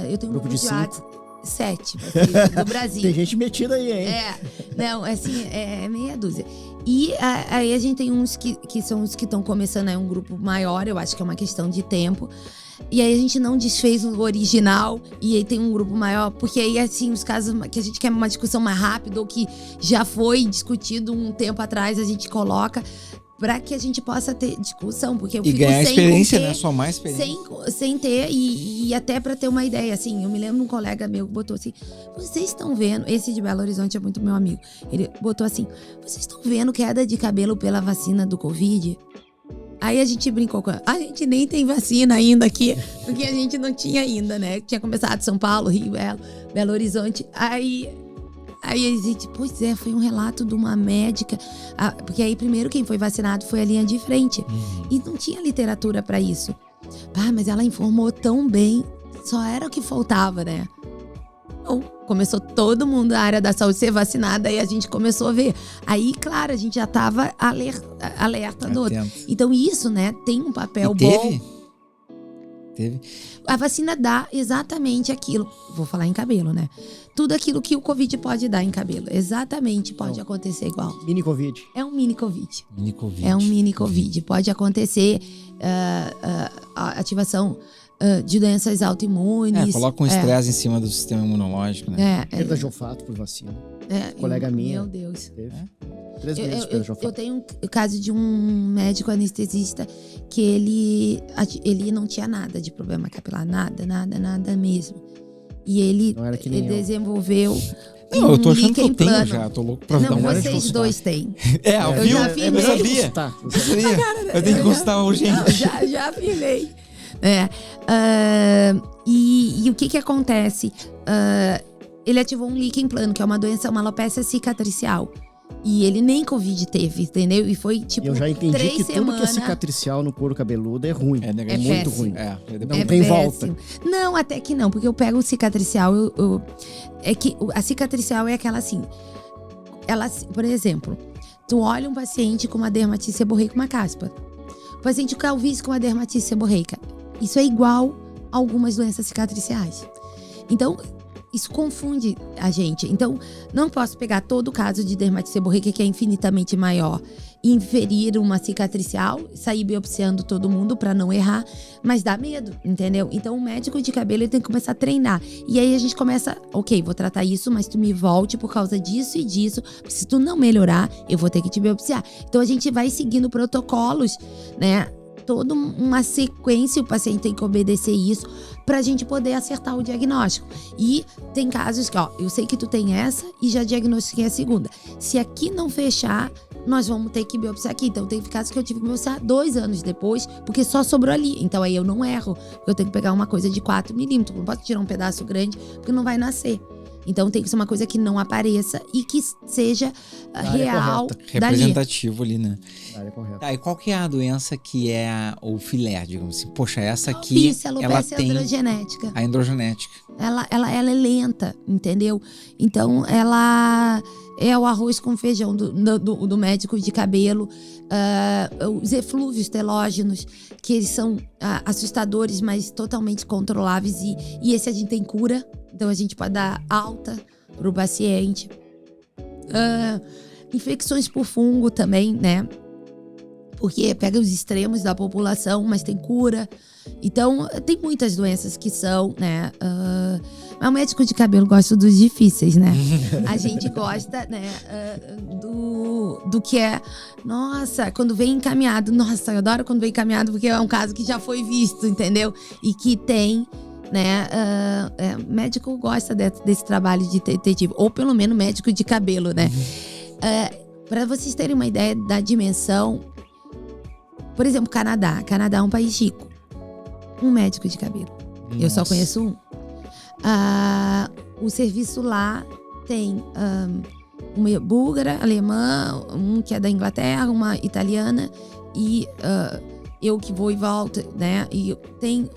B: Eu tenho um grupo de 5. 7, do Brasil.
A: Tem gente metida aí, hein?
B: Não, assim, é meia dúzia. E aí a gente tem uns que são os que estão começando, um grupo maior, eu acho que é uma questão de tempo. E aí a gente não desfez o original, e aí tem um grupo maior, porque aí, assim, os casos que a gente quer uma discussão mais rápida, ou que já foi discutido um tempo atrás, a gente coloca para que a gente possa ter discussão, porque eu fico
C: ganhar
B: sem
C: experiência,
B: ter,
C: né? Só mais experiência.
B: Sem ter, e até para ter uma ideia, assim, eu me lembro de um colega meu que botou assim, vocês estão vendo, esse de Belo Horizonte é muito meu amigo, ele botou assim, vocês estão vendo queda de cabelo pela vacina do Covid? Aí a gente brincou com ela, a gente nem tem vacina ainda aqui, porque a gente não tinha ainda, né? Tinha começado São Paulo, Rio, Belo Horizonte, Aí a gente, pois foi um relato de uma médica, porque aí primeiro quem foi vacinado foi a linha de frente. E não tinha literatura pra isso. Mas ela informou tão bem, só era o que faltava, né? Então, começou todo mundo da área da saúde ser vacinada, aí a gente começou a ver. Aí, claro, a gente já tava alerta do outro. Então isso, né, tem um papel bom.
C: Teve.
B: A vacina dá exatamente aquilo. Vou falar em cabelo, né? Tudo aquilo que o Covid pode dar em cabelo. Exatamente, pode acontecer igual.
A: Mini Covid.
B: É um mini Covid.
C: Mini Covid.
B: É um mini Covid. Pode acontecer a ativação de doenças autoimunes.
C: Coloca um estresse em cima do sistema imunológico, né?
A: Perda de olfato por vacina. Colega minha.
B: Meu Deus.
A: Teve. 3 meses de perda de olfato.
B: Eu tenho o caso de um médico anestesista que ele não tinha nada de problema capilar, nada mesmo. E ele desenvolveu
C: eu tô achando que eu
B: líquen
C: tenho
B: plano.
C: já, tô louco pra dar
B: Não,
C: uma olhada.
B: vocês dois têm.
C: Eu
B: já afirmei.
C: Eu sabia. Eu tenho que consultar urgente.
B: Já afirmei. E o que acontece? Ele ativou um líquen plano, que é uma doença, uma alopecia cicatricial. E ele nem Covid teve, entendeu? E foi tipo 3 semanas. Eu já entendi que tudo
A: que é cicatricial no couro cabeludo é ruim.
C: É
A: muito ruim. Não tem volta.
B: Não, até que não, porque eu pego o cicatricial, é que a cicatricial é aquela assim. Ela, por exemplo, tu olha um paciente com uma dermatite seborreica, uma caspa. O paciente calvície com uma dermatite seborreica. Isso é igual a algumas doenças cicatriciais. Então, isso confunde a gente. Então, não posso pegar todo o caso de dermatite seborreica, que é infinitamente maior, e inferir uma cicatricial, sair biopsiando todo mundo para não errar, mas dá medo, entendeu? Então, o médico de cabelo ele tem que começar a treinar. E aí a gente começa, ok, vou tratar isso, mas tu me volte por causa disso e disso. Se tu não melhorar, eu vou ter que te biopsiar. Então, a gente vai seguindo protocolos, né? Toda uma sequência, o paciente tem que obedecer isso pra gente poder acertar o diagnóstico. E tem casos que, eu sei que tu tem essa e já diagnostiquei a segunda. Se aqui não fechar, nós vamos ter que biopsiar aqui. Então tem casos que eu tive que biopsiar 2 anos depois, porque só sobrou ali. Então aí eu não erro, porque eu tenho que pegar uma coisa de 4 milímetros. Não posso tirar um pedaço grande, porque não vai nascer. Então tem que ser uma coisa que não apareça e que seja real.
C: Representativo ali, né?
A: Área correta.
C: Tá, e qual que é a doença que é o filé, digamos assim? Poxa, essa aqui, ela tem
B: androgenética.
C: A androgenética.
B: Ela é lenta, entendeu? Então ela é o arroz com feijão do médico de cabelo. Os eflúvios telógenos, que eles são assustadores, mas totalmente controláveis. E esse a gente tem cura. Então, a gente pode dar alta para o paciente. Infecções por fungo também, né? Porque pega os extremos da população, mas tem cura. Então, tem muitas doenças que são, né? Mas o médico de cabelo gosta dos difíceis, né? A gente gosta, né? Do que é... Nossa, quando vem encaminhado. Nossa, eu adoro quando vem encaminhado, porque é um caso que já foi visto, entendeu? E que tem... né? Médico gosta desse trabalho de detetive, ou pelo menos médico de cabelo, né? Para vocês terem uma ideia da dimensão, por exemplo, Canadá é um país rico. Um médico de cabelo. Nossa. Eu só conheço um. O serviço lá tem uma búlgara, alemã, um que é da Inglaterra, uma italiana e eu que vou e volto, né? E tem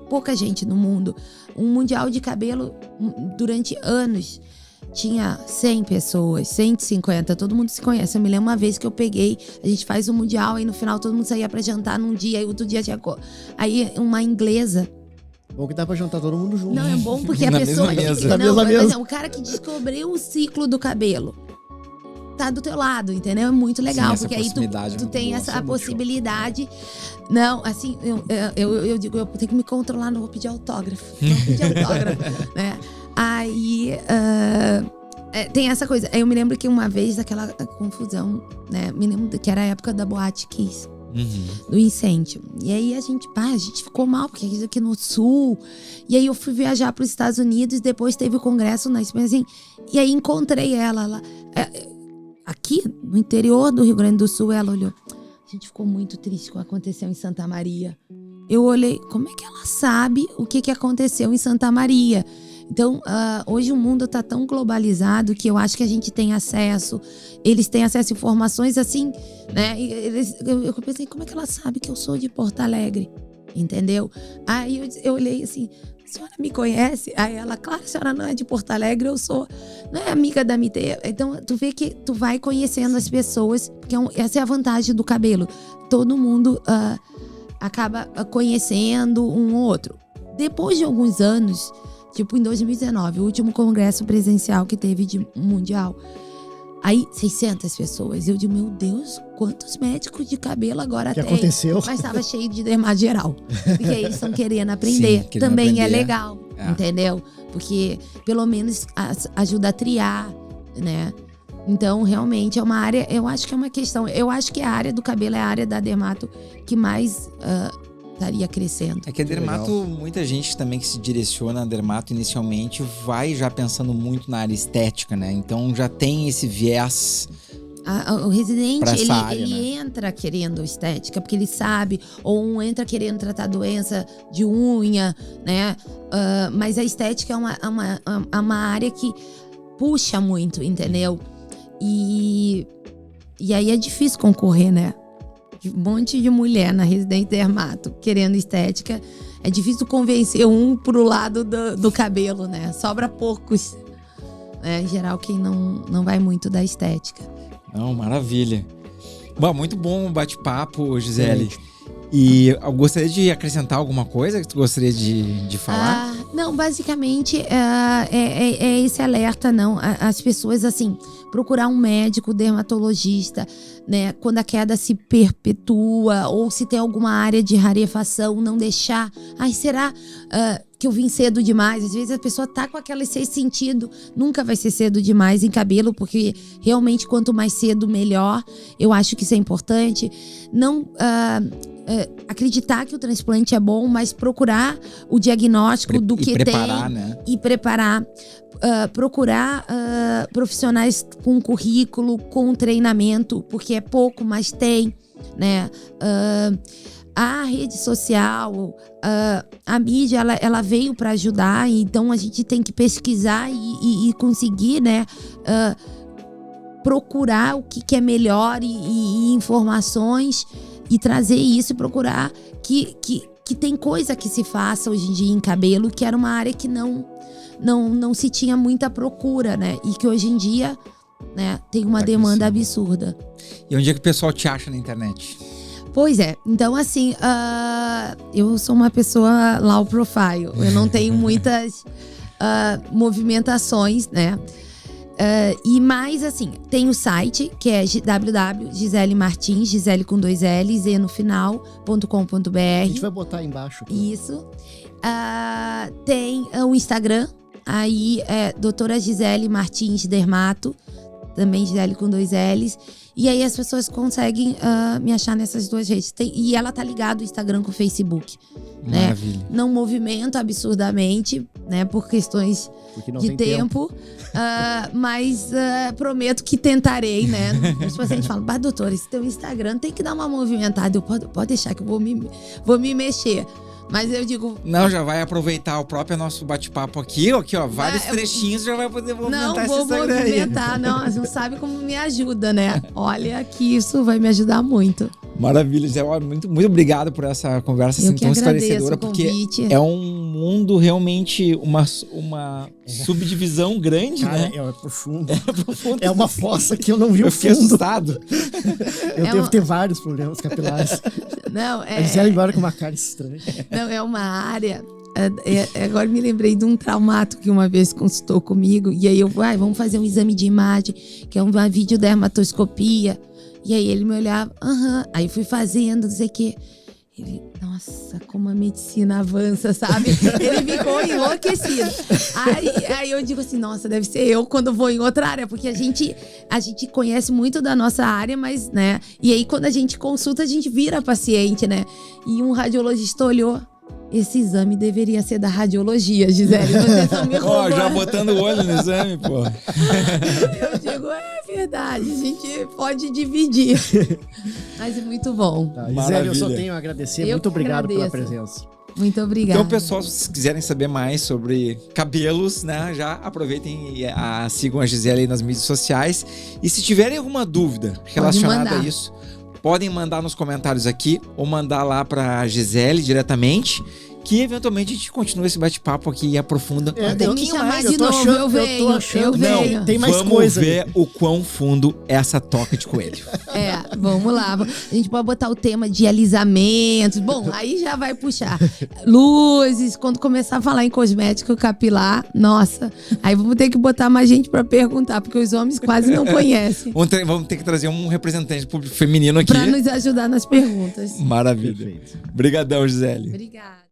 B: pouca gente no mundo. Um mundial de cabelo, durante anos, tinha 100 pessoas, 150, todo mundo se conhece. Eu me lembro uma vez que eu peguei, a gente faz um mundial, aí no final todo mundo saía pra jantar num dia, aí outro dia tinha... Aí uma inglesa...
A: Bom que dá pra jantar todo mundo junto.
B: Não, é bom porque a pessoa...
A: Na mesma mesa.
B: O cara que descobriu o ciclo do cabelo tá do teu lado, entendeu? É muito legal. Sim, porque aí tu tem essa possibilidade. Não, assim, eu digo, eu tenho que me controlar, não vou pedir autógrafo. Não vou pedir autógrafo, né? Aí, tem essa coisa. Eu me lembro que uma vez, daquela confusão, né? Me lembro que era a época da Boate Kiss. Do incêndio. E aí a gente ficou mal, porque aqui no sul. E aí eu fui viajar para os Estados Unidos, depois teve o congresso na Espanha, assim, e aí encontrei ela aqui no interior do Rio Grande do Sul. Ela olhou, a gente ficou muito triste com o que aconteceu em Santa Maria. Eu olhei, como é que ela sabe o que aconteceu em Santa Maria? Então, hoje o mundo está tão globalizado que eu acho que a gente tem acesso, eles têm acesso a informações assim, né? Eu pensei, como é que ela sabe que eu sou de Porto Alegre? Entendeu? Aí eu olhei assim, a senhora me conhece? Aí ela, claro, a senhora não é de Porto Alegre, eu sou, não é amiga da Mite. Então, tu vê que tu vai conhecendo as pessoas, porque essa é a vantagem do cabelo. Todo mundo acaba conhecendo um ou outro. Depois de alguns anos, tipo em 2019, o último congresso presencial que teve de mundial, aí 600 pessoas. Eu digo, meu Deus, quantos médicos de cabelo agora tem?
A: Aconteceu?
B: Mas estava cheio de dermato geral. Porque eles estão querendo aprender.
C: Sim,
B: também
C: aprender.
B: É legal, entendeu? Porque pelo menos ajuda a triar, né? Então, realmente, é uma área... Eu acho que é uma questão... Eu acho que a área do cabelo é a área da dermato que mais estaria crescendo.
C: É que a dermato, muita gente também que se direciona a dermato inicialmente vai já pensando muito na área estética, né? Então, já tem esse viés...
B: O residente,
C: área,
B: ele
C: né?
B: entra querendo estética, porque ele sabe, ou um entra querendo tratar doença de unha, né? Mas a estética é uma área que puxa muito, entendeu? E aí é difícil concorrer, né? Um monte de mulher na residente dermato querendo estética. É difícil convencer um pro lado do cabelo, né? Sobra poucos. Em geral, quem não vai muito da estética.
C: Não, maravilha. Bom, muito bom o bate-papo, Gisele. E eu gostaria de acrescentar alguma coisa que tu gostaria de falar?
B: Não, basicamente é esse alerta, não. As pessoas, assim, procurar um médico, dermatologista, né? Quando a queda se perpetua ou se tem alguma área de rarefação, não deixar. Ai, será que eu vim cedo demais? Às vezes a pessoa tá com aquele sexto sentido. Nunca vai ser cedo demais em cabelo, porque realmente quanto mais cedo, melhor. Eu acho que isso é importante. Não... acreditar que o transplante é bom, mas procurar o diagnóstico do que
C: preparar,
B: tem,
C: né?
B: E preparar. Procurar profissionais com currículo, com treinamento, porque é pouco, mas tem, né? A rede social, a mídia, ela veio para ajudar, então a gente tem que pesquisar e conseguir, né? Procurar o que é melhor e informações e trazer isso e procurar que tem coisa que se faça hoje em dia em cabelo, que era uma área que não se tinha muita procura, né? E que hoje em dia, né, tem uma demanda absurda.
C: E onde é que o pessoal te acha na internet?
B: Pois é, então assim, eu sou uma pessoa low profile, eu não tenho muitas movimentações, né? E mais assim, tem o site que é www.giselemartins, Gisele com 2 L's e no final.com.br.
A: A gente vai botar aí embaixo.
B: Isso. Tem o Instagram, aí é doutora Gisele Martins Dermato, também Gisele com 2 L's. E aí as pessoas conseguem me achar nessas duas redes. E ela tá ligada o Instagram com o Facebook.
C: Maravilha.
B: Né? Não movimento absurdamente, né? Por questões de tempo. Mas prometo que tentarei, né? Os pacientes falam, doutora, esse teu Instagram tem que dar uma movimentada. Eu pode deixar que eu vou me mexer. Mas eu digo...
C: Não, já vai aproveitar o próprio nosso bate-papo aqui, ó, vários trechinhos, já vai poder movimentar esse Instagram.
B: Não, vou movimentar. Não, você não sabe como me ajuda, né? Olha que isso vai me ajudar muito.
C: Maravilha, Zé. Muito, muito obrigado por essa conversa assim, tão esclarecedora, porque é um mundo realmente, uma subdivisão grande,
A: cara,
C: né?
A: É profundo. É uma fossa que eu não vi o fundo.
C: Fiquei assustado.
A: Eu devo ter vários problemas capilares.
B: Não,
A: A Gisele embora com uma cara estranha.
B: Não, é uma área... agora me lembrei de um traumato que uma vez consultou comigo. E aí vamos fazer um exame de imagem, que é uma videodermatoscopia. E aí ele me olhava, Aí fui fazendo, não sei o quê. Ele, nossa, como a medicina avança, sabe? Ele ficou enlouquecido. Aí eu digo assim, nossa, deve ser eu quando vou em outra área, porque a gente conhece muito da nossa área, mas, né? E aí quando a gente consulta, a gente vira paciente, né? E um radiologista olhou. Esse exame deveria ser da radiologia, Gisele. Vocês estão me roubando.
C: Já botando o olho no exame, pô.
B: Eu digo, é verdade, a gente pode dividir. Mas é muito bom.
A: Tá, Gisele, eu só tenho a agradecer. Muito obrigado pela presença.
B: Muito obrigada.
C: Então, pessoal, se vocês quiserem saber mais sobre cabelos, né, já aproveitem e sigam a Gisele aí nas mídias sociais. E se tiverem alguma dúvida relacionada a isso, podem mandar nos comentários aqui ou mandar lá pra Gisele diretamente, que eventualmente a gente continua esse bate-papo aqui e aprofunda
B: um pouquinho mais. De novo, eu venho.
C: Não,
A: tem mais coisa.
C: Vamos ver o quão fundo é essa toca de coelho.
B: Vamos lá. A gente pode botar o tema de alisamentos. Bom, aí já vai puxar. Luzes, quando começar a falar em cosmético capilar, nossa, aí vamos ter que botar mais gente pra perguntar, porque os homens quase não conhecem.
C: Vamos ter que trazer um representante público feminino aqui.
B: Pra nos ajudar nas perguntas.
C: Maravilha. Obrigadão, Gisele.
B: Obrigada.